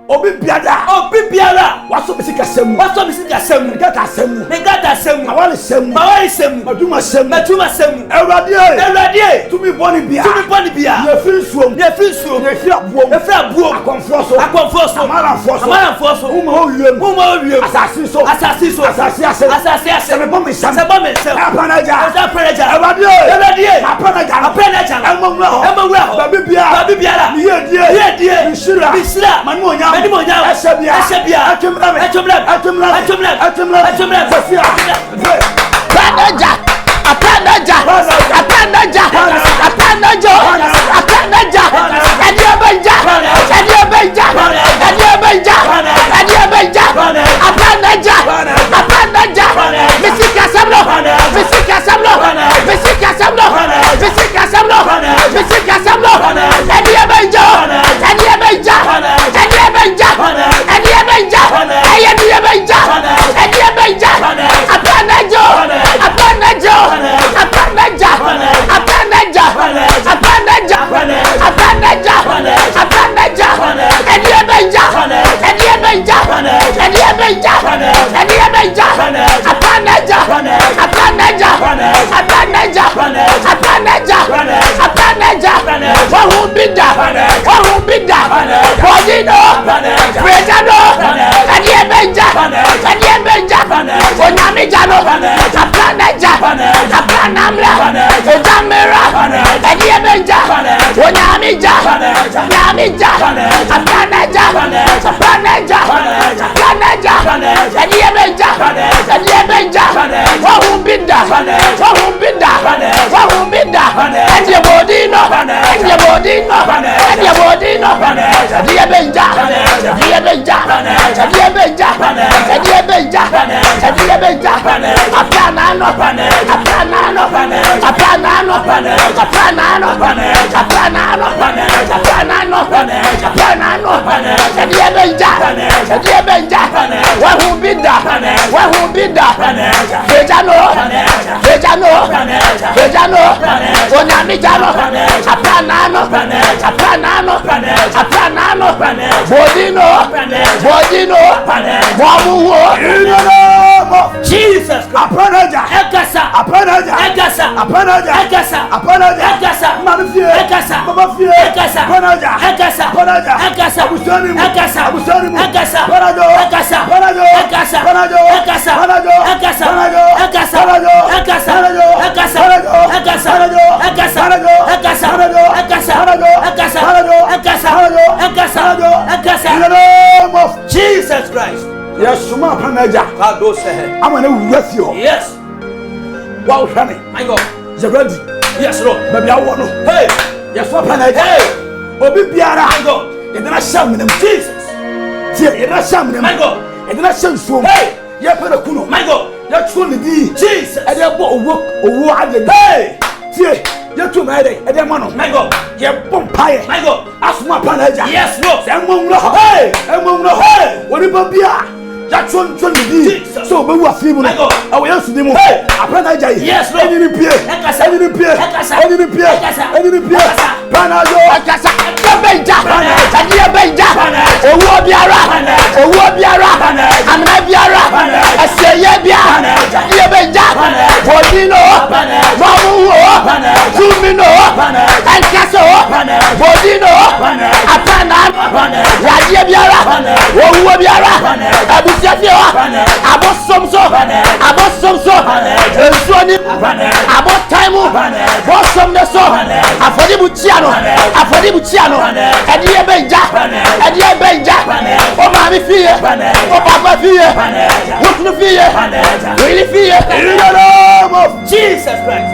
Obi biada. Waso bisika semu. Gata semu. Awale semu. Maduma semu. Eradius. Tumi boni bia. Ye feel suom. Ye feel abuom. Akonfoso. Amaranfoso. Uma oyem. Asasi so. Sebe bomi sam. Apanaja. Eradius. Apanaja. Emawra. Babi biara. Ye die. Misira. Mani monya. Ashabia. Atumla. Wahum binda. Edia Bodino, Edia Bodino, Edia Bodino, Edia Benja, Edia Benja, Edia Benja, Edia Benja, Edia Benja, Aplanano, Aplanano, Aplanano, Aplanano, Aplanano, Aplanano, Edia Benja, Edia Benja, Who bidda, Vejano, Onyamijano, Aplanano, Bodino, Wamuho, Jesus, Apanaja, Ekasa, Mamafia, Jesus Christ. Yes, Suma Panaja. I'm going to with you. Yes. Wow, Shani. My God. You're ready. Yes, Lord. Baby, I want to. Hey. Yes, Suma Panaja. Hey. Obi Biara. My God. You're not shamming them. Jesus. You're not shamming them. My God. You're not shamming them. Hey. You're going to Kuno. My God. You're truly the Jesus. And they're work. Hey. You're too mad. And they're mono. My God. You're bumpire. My God. Asuma Panaja. Yes, Lord. Hey. Hey. What about Bia? That's one the so we were feeling. I will answer them. Hey, I plan yes, Lord. I didn't pay. Panado, Benja, Owobiara, Amnabiara, Aseyebia, Benja, Bodino, Mamu, Tumino, Ancaso, Bodino, Apana, Yabiara, Owobiara, Abosomso, Ensoni, Abotimu, Bosomneso, Afodibuciano, Edia Benja, oh Mammy Fear, oh Papa Fear, look no fear, really fear, in the name of Jesus Christ.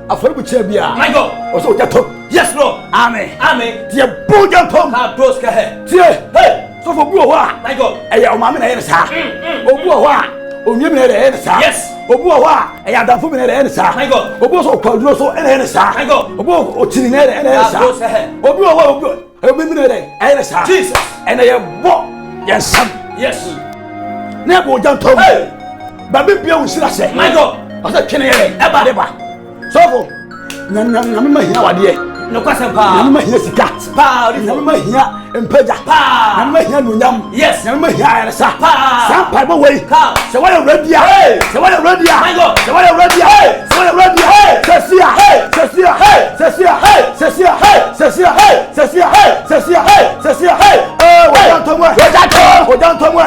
Afodibuchabia, my God, also that talk. Yes, Lord. Amen. Amen. Dear Bogan Tom, hey. So for Bua, my God, a young man in sa, Obua, Omyamina, yes, Obua, a Yadafu in sa, my God, Oboso Quadroso and sa, my God, Obo, Ochina and sa, Obua, and sa, Jesus, and I have bought, yes, yes, never done Tom, hey, Baby Bill, say, my God, I said, can I ever, so for Namma here. No question, pa. Namma here, pa. Namma here, and Peja, pa. Namma here, Nunam. Yes, Namma here, sa. Pa. Some pipe away. So what a red deer. So what a red deer. My God. So what a red deer. So what a red deer. Cecia. Cecia. Cecia. Cecia. Cecia. Cecia. Cecia. Cecia. Oh, we're down to one. We're down to one. We're down to one.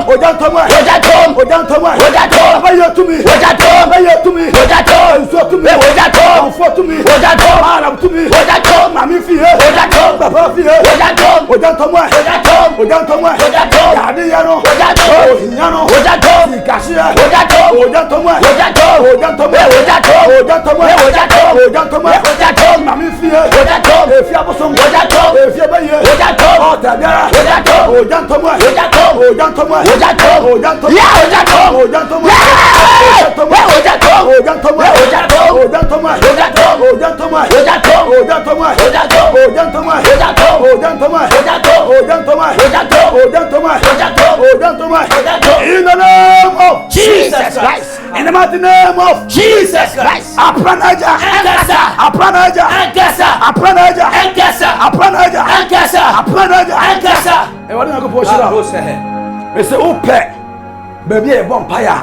We're down to one. We're down to one. We're down to one. We're down to one. We're down to me. We're down to one. We're to me. We're down to one. So to me. We're down to one. For to me. We're down to one. Arab to me. We're down to one. Mami fie. We're down to one. Papa fie. We're down to one. We're down to one. We're down to one. We're down to one. We're down to one. Yadi yano. We're down to one. Hinyano. We're down to one. Kashia. We're down to one. We're down to one. We're down to one. We're down to one. We're down to one. We're down to one. We're down to one. We're down to one. We're down to one. Mami fie. We're down to one. If you have some. We're down to one. If you have a year. We're down to one. Oh, Tabia. We're down to one. We're down to one. We're down to one. We're down to one. We're down to one. We're down to one. Yeah, we're down to one. We're down to one. Yeah. We're down to one. We're down to one. We're down to one. We're down to one. We're down to one. We're down to one. We're down to one. We're down to one. We're down to one. We're down to one. We're down to one. We're down to one. We're down to one. We're down to one. We're down to one. We're down to one. We're down to one. We're down to one. We're down to one. In the name of Jesus Christ. In the mighty name of Jesus Christ. Apranaja. Enkasa. Apranaja. Enkasa. Apranaja. Enkasa. Apranaja. Enkasa. Apranaja. Enkasa. E wadi na ko poshira. Me say ope. Baby e bon paya.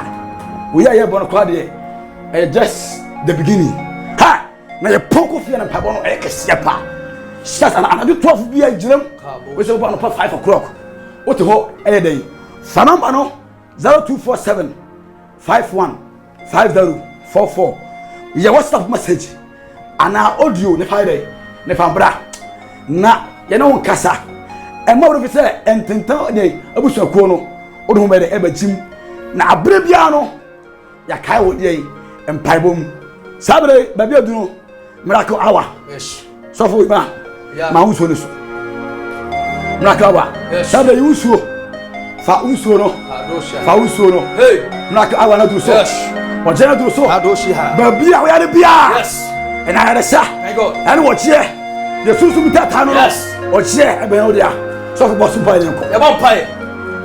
We are here bon kwa de. Just the beginning. Ha! Na ye poko fie na pabo no e kese pa. Sasa na anadu 12 bia girem. We say oba no pa 5 o'clock. What ho e dey. Fanamba no 0247 515044. Ye WhatsApp message. Ana audio ne faide ne fambra. Na ye no nkasa. E ma wo fi say ententan dey abusuakuo no. Odo ho be dey e bagim. Na abre bia no ya kai wo dey empaibom sabre baby odunu miracle hour Yes. so for ma ma uso ni so miracle hour sabre uso fa uso no fa uso no Hey. miracle hour na do so Yes. o je na do so Adoshiha. baby a we are bia Yes. and I had a sa My God. and what ye the susu mi tata no Yes. o che e be no dia so for boss boy nko Ya bon pae.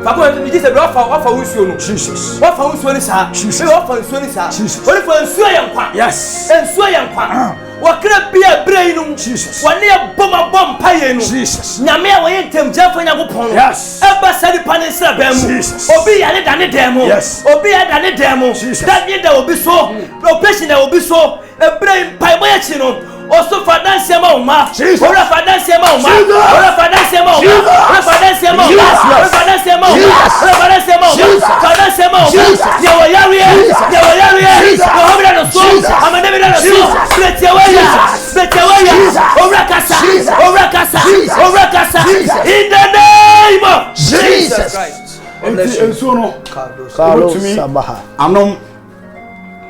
Papa mi je se do afa wusuo no. Jesus Wafa wusuo ni sa. Jesus. Me wafa wusuo ni sa. Jesus. Woni fa nsuo ye nkwa. yes Nsuo ye nkwa. Wakra bia brei no. Jesus. Wone ye bom pae no. Jesus Nyame a woyɛ ntamgyafo Nyankopɔn. Yes. Ɛba sa nipa ne nsra bɛn mu. Jesus. Obi yare da ne dan mu. Yes. Obi yare da ne dan mu. Jesus. Dadie da obi so. Operation da obi so. Ebrei pai boya chi no. Oso fa danse ma uma. Jesus. Ora fa danse ma uma. Jesus. Ora fa danse ma uma. Jesus. Ora fa danse ma uma. Jesus. Ora fa danse ma uma. Jesus. Ora fa danse ma uma. Jesus. Fa danse ma uma. Jesus. Ya wa yari. Jesus. Ya wa yari. Jesus. Ya wa bra no so. Jesus. Amane bra no so. Jesus. Betewaya. Jesus. Betewaya. Jesus. Ora kasa. Jesus. Ora kasa. Jesus. Ora kasa. Jesus. In the name of Jesus Christ. enti enso no Carlos Obetumi Sabaha. anom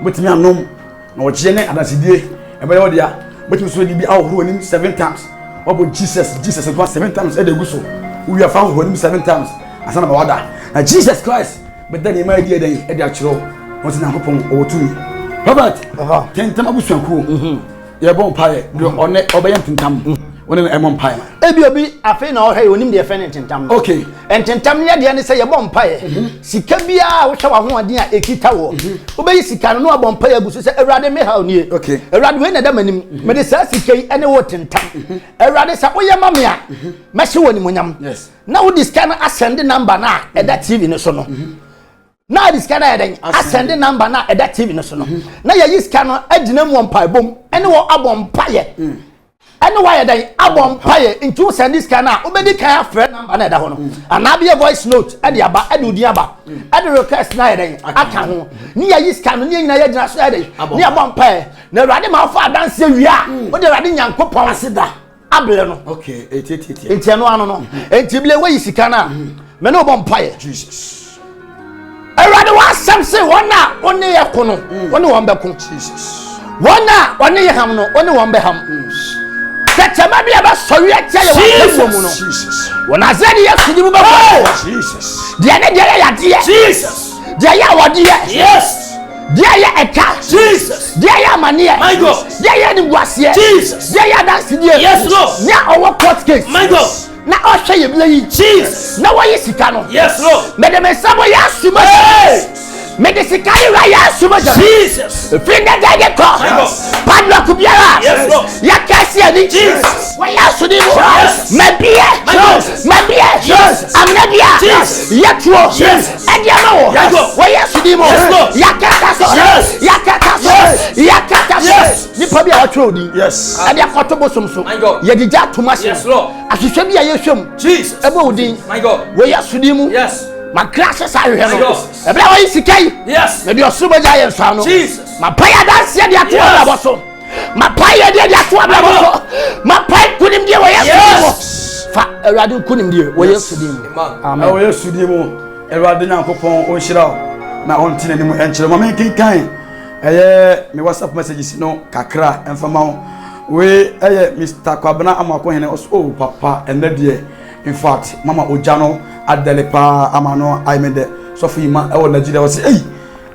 betumi anom na oche ne adasidie ebe wo dia betumi so di bi ahoro anim 7 times obo Jesus it was 7 times e dey go so we are found anim 7 times asana ba wada na Jesus Christ but then e ma die den e dey akiro won se Nyankopon owotumi Robert tentam abusuanku ye bon pae do one obeyam tentam woni e mon pae Ebi obi afei na ohwe onim de efe ne tentam. okay Ententam ne de ne se ye bom pae. Sika bia wo hwe wa ho ade a ekita wo. Obeyi sika no abom pae agusu se Awurade me ha oni. Okay. Awurade we na da manim. Me de sa sika yi ene wo tentam. Awurade sa oye mame a me hye woni monyam. Yes. Na wo discan ascend number na e da TV ne so no. Na discan na eden ascend number na e da TV ne so no. Na ye discan no agina mu pae bom ene wo abom pae. Ene why dan abom paye into send this kana obedi kan afre number na da ho no anabia voice note e de aba e de odi aba e de request na dan aka ho ni ya yi scan no ni nyina ya gina so e de ni abom paye na Awurade ma fa danse wi a wo de Awurade Nyankopɔn aseda able no okay eti enti no ano no enti bile we yi sika na me no obom paye Jesus Awurade wa sam se wona woni ye ko no woni won be ko Jesus wona woni ye ham no woni won be ham Sechama bia ba sori atia ye wa mu no. Jesus Wona zedi ye sudi mu ba Jesus dia ne dia ya dia. Jesus. Dia ya wodi ye. Yes. Dia ya eka. Jesus. Dia ya mane ye. My God. Dia ya ni guase. Jesus. Dia ya dance die. Yes, Lord. Nya owo court case. My God. Na o hwe ye bia yi. Jesus. Na wo yi sika no. Yes, Lord. Me de me sabo ya suma. Me de sika yi ra ya suma. Jesus. Finda dage ko. My God. Padlock biara. Yes, Lord. Ya kasi ani. Jesus. Wa ya sudi mo. Yes. Mabie. My God. Mabie. Yes. Amnabia. Jesus. Yatwo. Yes. Ediama wo. Yes, Lord. Wa ya sudi mo. Yes, Lord. Ya kata so. Yes. Ya kata so. Yes. Ya kata so. Yes. Nipa bia watwo odi. yes Ade akoto bosom so. My God. Ye dija tomasi. Yes, Lord. Ahwehwe bia ye hwem. Jesus. Ebo odin. My God. Wa ya sudi mu. Yes. Ma crash sa hwehwe My no. God. Ebra wa yi sikai. Yes. Me de osuba ja ye nsa no. Jesus. Ma paya danse de ato Yes. abra boso. Ma paya de ato abra boso. Ma paya kunim de wo ye Yes. fa Awurade kunim de wo ye sudim. Amen. awo yesu di mu Awurade Nyankopɔn o hyira wo na on tina ni mu enkyere mo men kinkan me WhatsApp messages no kakra emfama wo we Mr. Kwabena Amako hene oh papa ende de in fact mama oja no adele pa amano aimede so fi ma e wo Nigeria wo say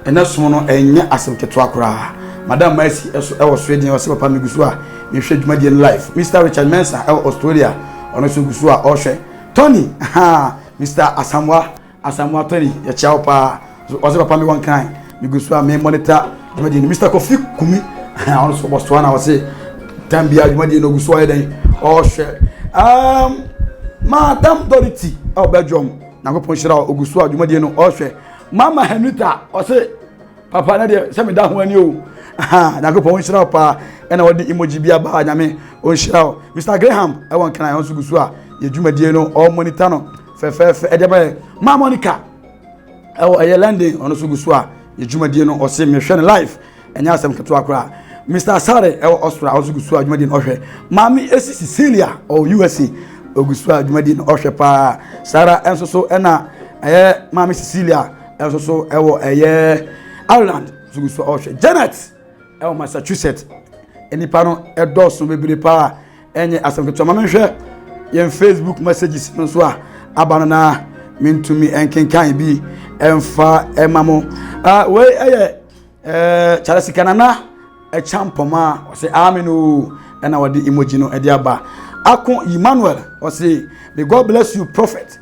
ene som no enye asem keto akora madam Mercy eso e wo Sweden wo say papa me gusu a me hwe dwuma die life Mr. Richard Mensah e Australia ono so gusu a o hwe Tony Mr. Asamwa Tony ya chao pa o say papa me wan kan me gusu a me monitor dwuma die Mr. Kofi Kumi ono so Botswana wo say tambia dwuma die no gusu a den o hwe Madam Dorothy Obejom na go ponshira ogusu adwuma die no o hwe Mama Henrita o say papa na de se me da ho ani o na go ponshira pa ena wodi emoji bia ba nyame o nshira Mr. Graham e won kana onso gusu a ye dwuma die no o monitor no fefefe e de ba Ma Monica e o ye London ono so gusu a ye dwuma die no o se me hwe ne live enya asem keto akora Mr. Sare e o Australia onso gusu adwuma die no o hwe Mami esi Cecilia o USA ogusu adwumadi no ohwe pa Sara enso so ena Mama Cecilia enso so ewo Ireland ogusu ohwe Janet Massachusetts enipa no edoso bebre pa enye asamketo ma menhwe yen Facebook messages nso a abano na mentumi enkenkan bi emfa emamo we Charles Kanana champoma o say amenu na wadi emoji no edi aba Akon Emmanuel o say may God bless you prophet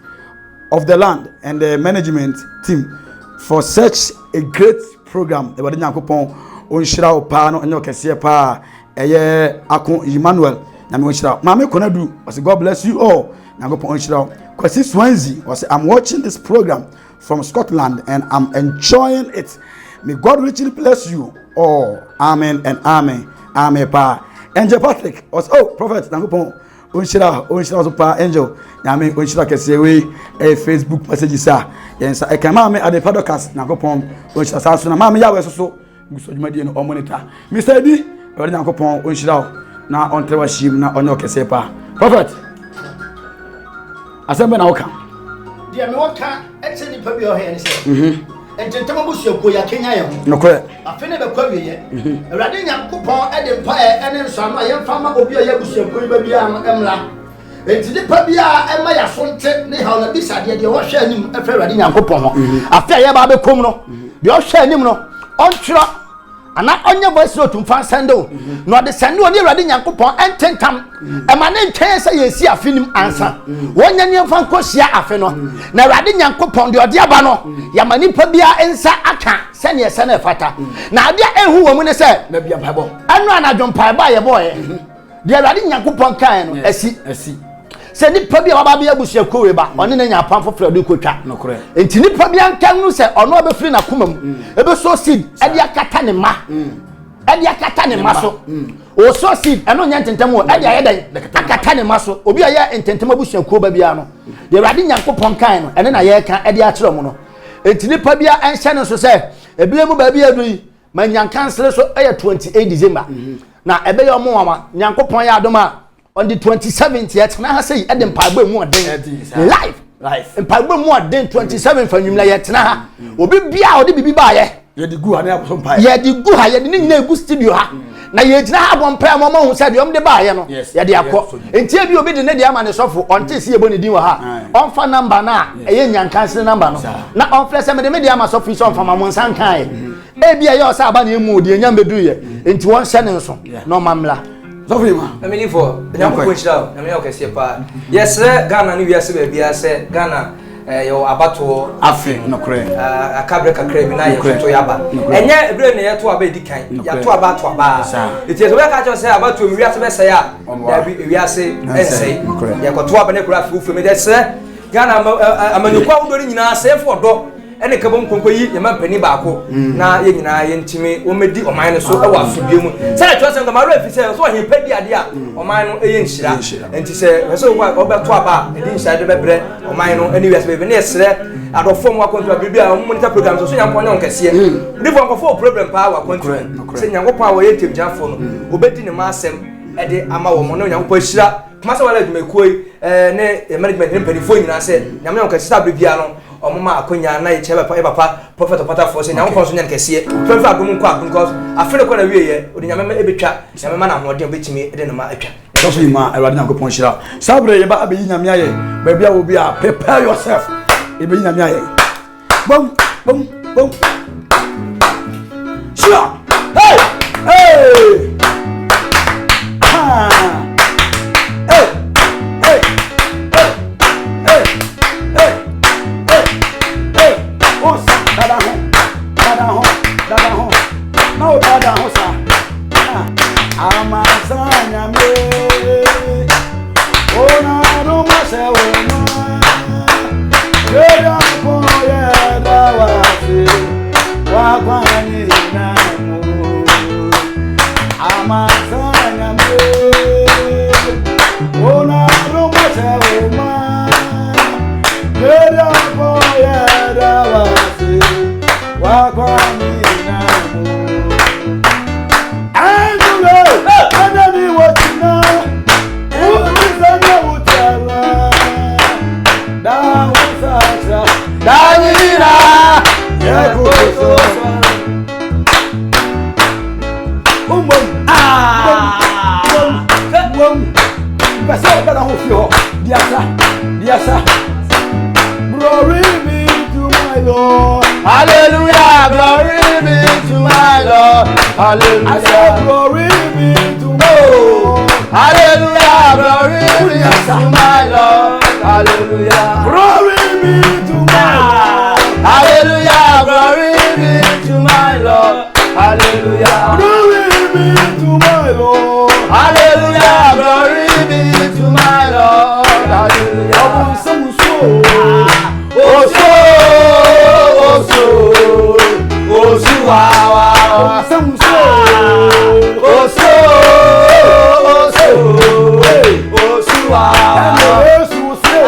of the land and the management team for such a great program e wadi Nyankopon onhyira o pa no enyo kese pa eye Akon Emmanuel na me onhyira ma me konadu o say God bless you all Nyankopon onhyira Kwesi Swansea o say I'm watching this program from Scotland and I'm enjoying it. May God richly bless you all. Amen and amen. Amen pa. Angel Patrick was prophet Nyankopon onhyira so pa angel na me onhyira kese we Facebook messages a yensa e kan ma me ade podcast Nyankopon onhyira sa so na ma me ya we so guso dwumadi no monitor Mr. D ore Nyankopon onhyira na ontrewa shim na onyo kese pa prophet asembe na woka dia me woka etse ni pa bi o he ne se ententama busuako ya Kenya ye ho nokore afene be kwa wiye Awurade Nyankopon e de mpa ene nso no ye mfa ma obi o ya busuako ba bia no emla enti de pa bia e ma ya sonte ne ha na bisade de wo hwe anim e fa Awurade Nyankopon ho afia ye ba be kom no de o hwe anim no ontwira ana onye voice note mfa sendo no de sendo oni Awurade Nyankopon ententam e ma ne ntwen se ye si afinim ansa wonya ne mfa nkosia afe no na Awurade Nyankopon de ode aba no ya manipa bia ensa aka se ne se na fata na ade ehu wo mu ne se na bia mpaibo anu anadwo mpaiba ye boye de Awurade Nyankopon kan no asi se nipa bia waba bia busuako we ba one na nya pam foforo de kotwa nokore enti nipa bia nkan no se ono obefiri na komam ebe so seed ade akata ne ma ade akata ne ma so o so seed eno nya ntentem o ade ayedan akata ne ma so obi aye ntentem busuako ba bia no de Awurade Nyankopon kan no ene na ye kan ade akere mo no enti nipa bia enhye no so se ebile mu ba bia do yi ma nyankan sere so 28 December na ebe ye omo wama Nyankopon ya adoma on the 27th yet na ha say e de mpagba mu oden live mpagba mu oden 27 fa nwumla yet na ha obi bia odi bibi ba ye de gu ha na akoso mpa ye de gu ha ye de nyina egu studio ha na ye gina ha bon pa mo hu say de om de ba ye no ye de akọ enti bi obi de ne de ama ne sofo onte se ye bo ne din wa ha on fa number na eye nyankanse number no na on flese me de me de ama sofo so on fa ma mo nsan kan e bia ye o sa aba na emu odi enya medu ye enti won hye ne nso no mamla Zofima. I mean, for Nyankopon chira, na me okese pa. Yes, Ghana ni wiase ba bia se Ghana yo abato afi nokre. Akabre kakra bi na ye to yaba. Enye ebre ne ye to aba edikan. Ya to aba to aba. It is we ka cho se abato mi wiase be se ya. Ya bi wiase ense. Ya ko to aba ne kura fu me de se Ghana amanyukwa udori nyina se fo do ene kabom konkoyi ye mampani baako na ye nyina ye ntimi o medi oman no so e wa afibie mu se to se ngama ro afise so he padi ade a oman no eye nhira enti se so obeto aba edi nhira de bebre oman no eni wiase be ne sere adofo mu akonto bibia o monitor program so nyampon ne onkese di fo nkofo problem pa wa konto se nyankopon a wo ye temjafo no obedi ne ma asem e de ama wo mo no nyankopon hira kuma se wala dwumekoi ne management ne penifo nyina se nyame onkese ta bibia no omama akonya na ye cheba papa prophet opata for say nyankopon so nyan kese fefa adom nko adom because afere ko na wieye odi nyame ebetwa nyame ma na hoden obetimi ede no ma atwa Zofima Awurade Nyankopon hira sabre ye ba abeyi nyame aye ba bia wo bia prepare yourself ebeyi nyame aye bom bom bom shia hey hey ha hey hey no dada hosa amazanya me ona no mase wona yera boye dawasi wa kwani na mu amazanya me ona no mase wona yera boye dawasi wa kwani na mu Glory be to my Lord. Hallelujah, glory be to my Lord. Hallelujah. I say glory be to my Lord. Hallelujah, glory be to my Lord. Hallelujah. Glory be to my Lord. Hallelujah, glory be to my Lord. Hallelujah. Glory be to my Lord. Hallelujah, glory be to my Lord. Hallelujah. Some so. Oh so, wow. Some so. Oh so, wow. And the will say.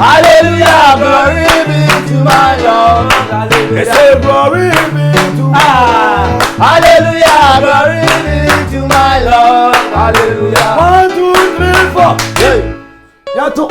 Hallelujah, glory be to my Lord. Hallelujah, glory be to my Lord. Hallelujah. 1, 2, 3, 4. Hey. Yato.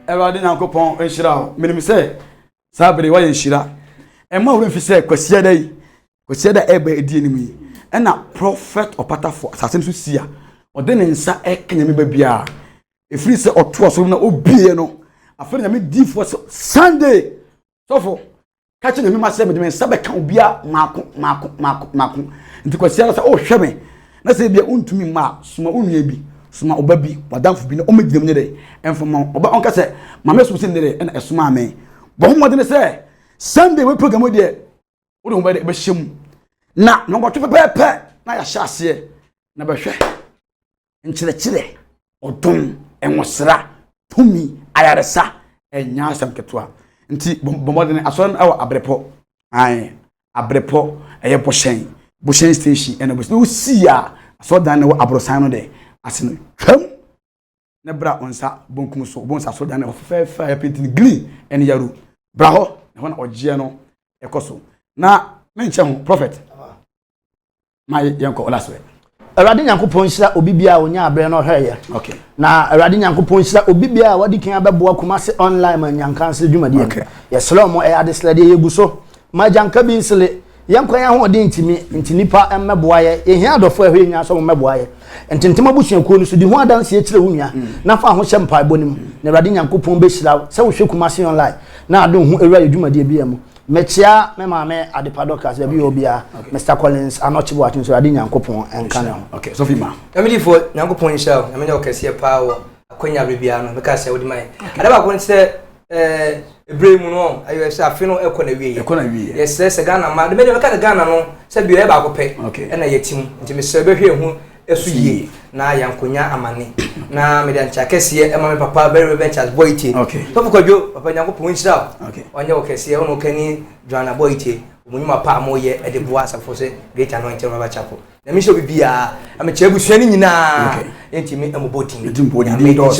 Everybody now go pon enshira minim say sabere wa enshira ema wo mfi say kwasia da eba edi enimu yi na prophet opatafo asase nso sia ode ne nsa ekenya me ba bia efiri se oto so na obie no afere na me difo Sunday sofo kache na me ma se me de nsa be kan obia mako nti kwasia say o hweme na se bia untumi ma suma onua bi suma obabi wadamfo bi na o megidem ne de enfoma oba onka se mama so se ne de na esuma ame But what did say? Sunday we program with there. We don't buy the shim. Na no go to pepe. Na ya shase. Na be hwe. Nchire odon enwosra tumi ayaresa enya asam ketua. Nti bomodene aso awo abrepo. Ai abrepo eye Boshen station and we see ya so dan no abrosan no de asino twam na bra onsa bonkum so bonsa so dan fa painting green and yaru bra ho na ho na ogie no ekoso na menche ho prophet my yanko olaswe Awurade Nyankopon hira obi bia onya abre no hweye okay na Awurade Nyankopon hira obi bia wadi kan abeboa Kumasi online man nyankanse dwumade okay yeslomo e adeslede yeguso majanka bi nsele yankwan ya ho de ntinipa emmeboa ye ehia adofo ahwe nya so mmeboa ye ntintema busuakuo no so di ho adanse ekire wunya na fa ho hye mpa bonim na Awurade Nyankopon be hira se wo hwe Kumasi online na adon ho ewura yedwumade bia mu mechia me maame adepadokas be bi obia Mr Collins anochibo atin so Awurade Nyankopon enka okay so fi ma amidi fo Nyankopon inshallah amenya okese pawo akonya bibia no meka se wodi mai adaba ko nse Ibrahim no ayo se afi no ekona wie yes se Ghana ma de meka Ghana no se bi e ba ko pe na yetim nti me se be hwe hu esu yie na yankonya amane na me dan chakese e ma me papa very ventures boytie to ko kwadwo papa Nyankopon inshallah onye okese ono kani Joanna boytie omunyuma pa moye e de boa asafo se great anointing Baba Chapel na mi so bibia am chebusuani nyina enti me amoboti me do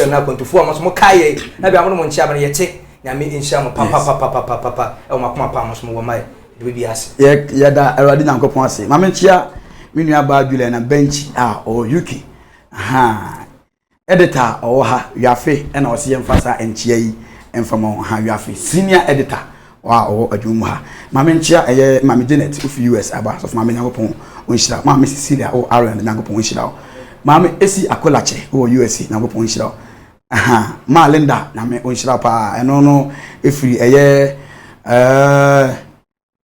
na kontufu amaso mo kaye na bia mo nchi abana yete na me insha mo papa e o makoma pa amaso mo mai de bibia ase ya da Awurade Nyankopon ase ma menchia me nua ba adwule na bench o UK editor o ha Wiafe e na o se yemfasa enchia yi enfamo ha Wiafe senior editor wa o adwumu ha mama nchia eye mama Janet of US aba so mama Nyankopon onhira mama Cecilia o Aaron Nyankopon onhira mama Esi Akolache o US Nyankopon onhira ma Linda na me onhira pa eno no efiri eye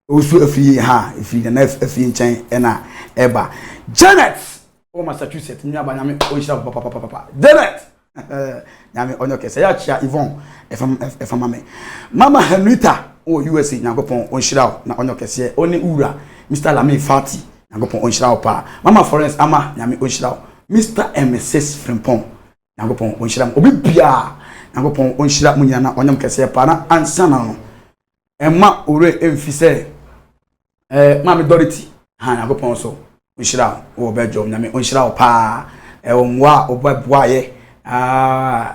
osu efiri efiri na efiri nchen ena eba Janet o Massachusetts nya ba nyame onhira papa Janet nyame onyo kese ya chia Yvonne efama me mama Henrita o USA Nyankopon onhira na onyo kese oni ura Mr Lami Fati Nyankopon onhira pa mama Florence ama nyame onhira Mr MSS Frimpong Nyankopon onhira obi bia Nyankopon onhira munyina na onyam kese pa na ansana no emma ore emfise mama Dorothy Nyankopon so onhira o bejo nyame onhira pa o mwa obaboa ye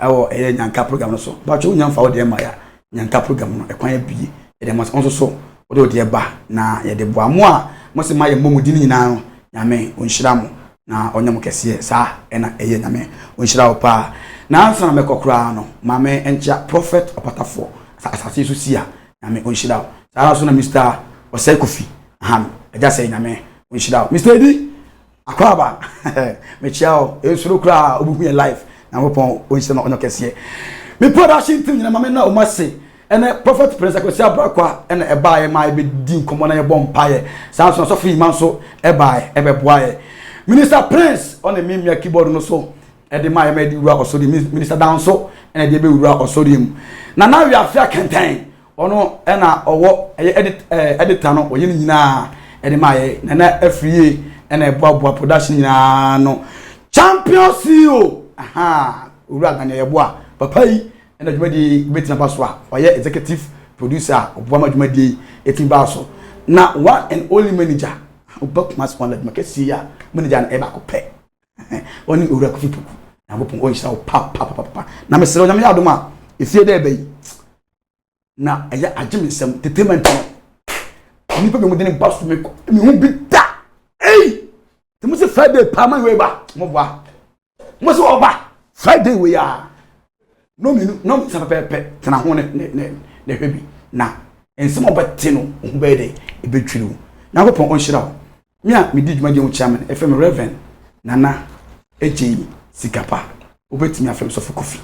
ewo nyanka program no so ba cho nyamfa wo de ma ya nyanka program no ekwan bi e de mas onso so wo de ba na ye de boa mo a mo se ma ye momudi ni nyina no nyame onhira mo na onyam kese sa na eye nyame onhira wo pa na ansa na mekokura no mame encha prophet opatafo asase so sia nyame onhira sa so na Mr Osekofi eja say nyame onhira Mr Edi akwaba mechiao esuro kura obuhu ye life Nyankopon onhira no onyo kese me production team nyina mame na o mase ene prophet prince akwesi abrakwa ene ebaye ma ebe din komo na ye bompaye sa so fi man so ebaye ebeboaye minister prince on the mimia keyboard no so e de ma ye ma di wura osori minister down so ene de be wura osori mu na we afia kenten ono ena owo editor no oye nyina e de ma ye na afrie ene boaboa production nyina no champion CEO wura ganya ye boa papa yi ena dwumadi betina paswa oye executive producer obuama dwumadi etimba so na one and only manager Kumasi one like makesi ya manager na eba ko pe oni owura ko fipuku na bopon onhira o pa na me sere nyame adoma efie de ebe yi na eya agimisem tetement no ni pe be modene basu me ko mi hu bi da te mo se Friday pa man we ba mo boa mo se oba Friday we ya no mi sa pepe tena ho ne hwebi na ensem obete no hu be de e betwiru na bopon onhira Mia mi di dwumadie ho chairman FM Reverend Nana Eji Sikapa obetimi afem so Kofi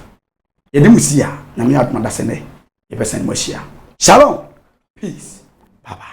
yede musia na mi adoma da sene ye person mo hia shalom peace bye bye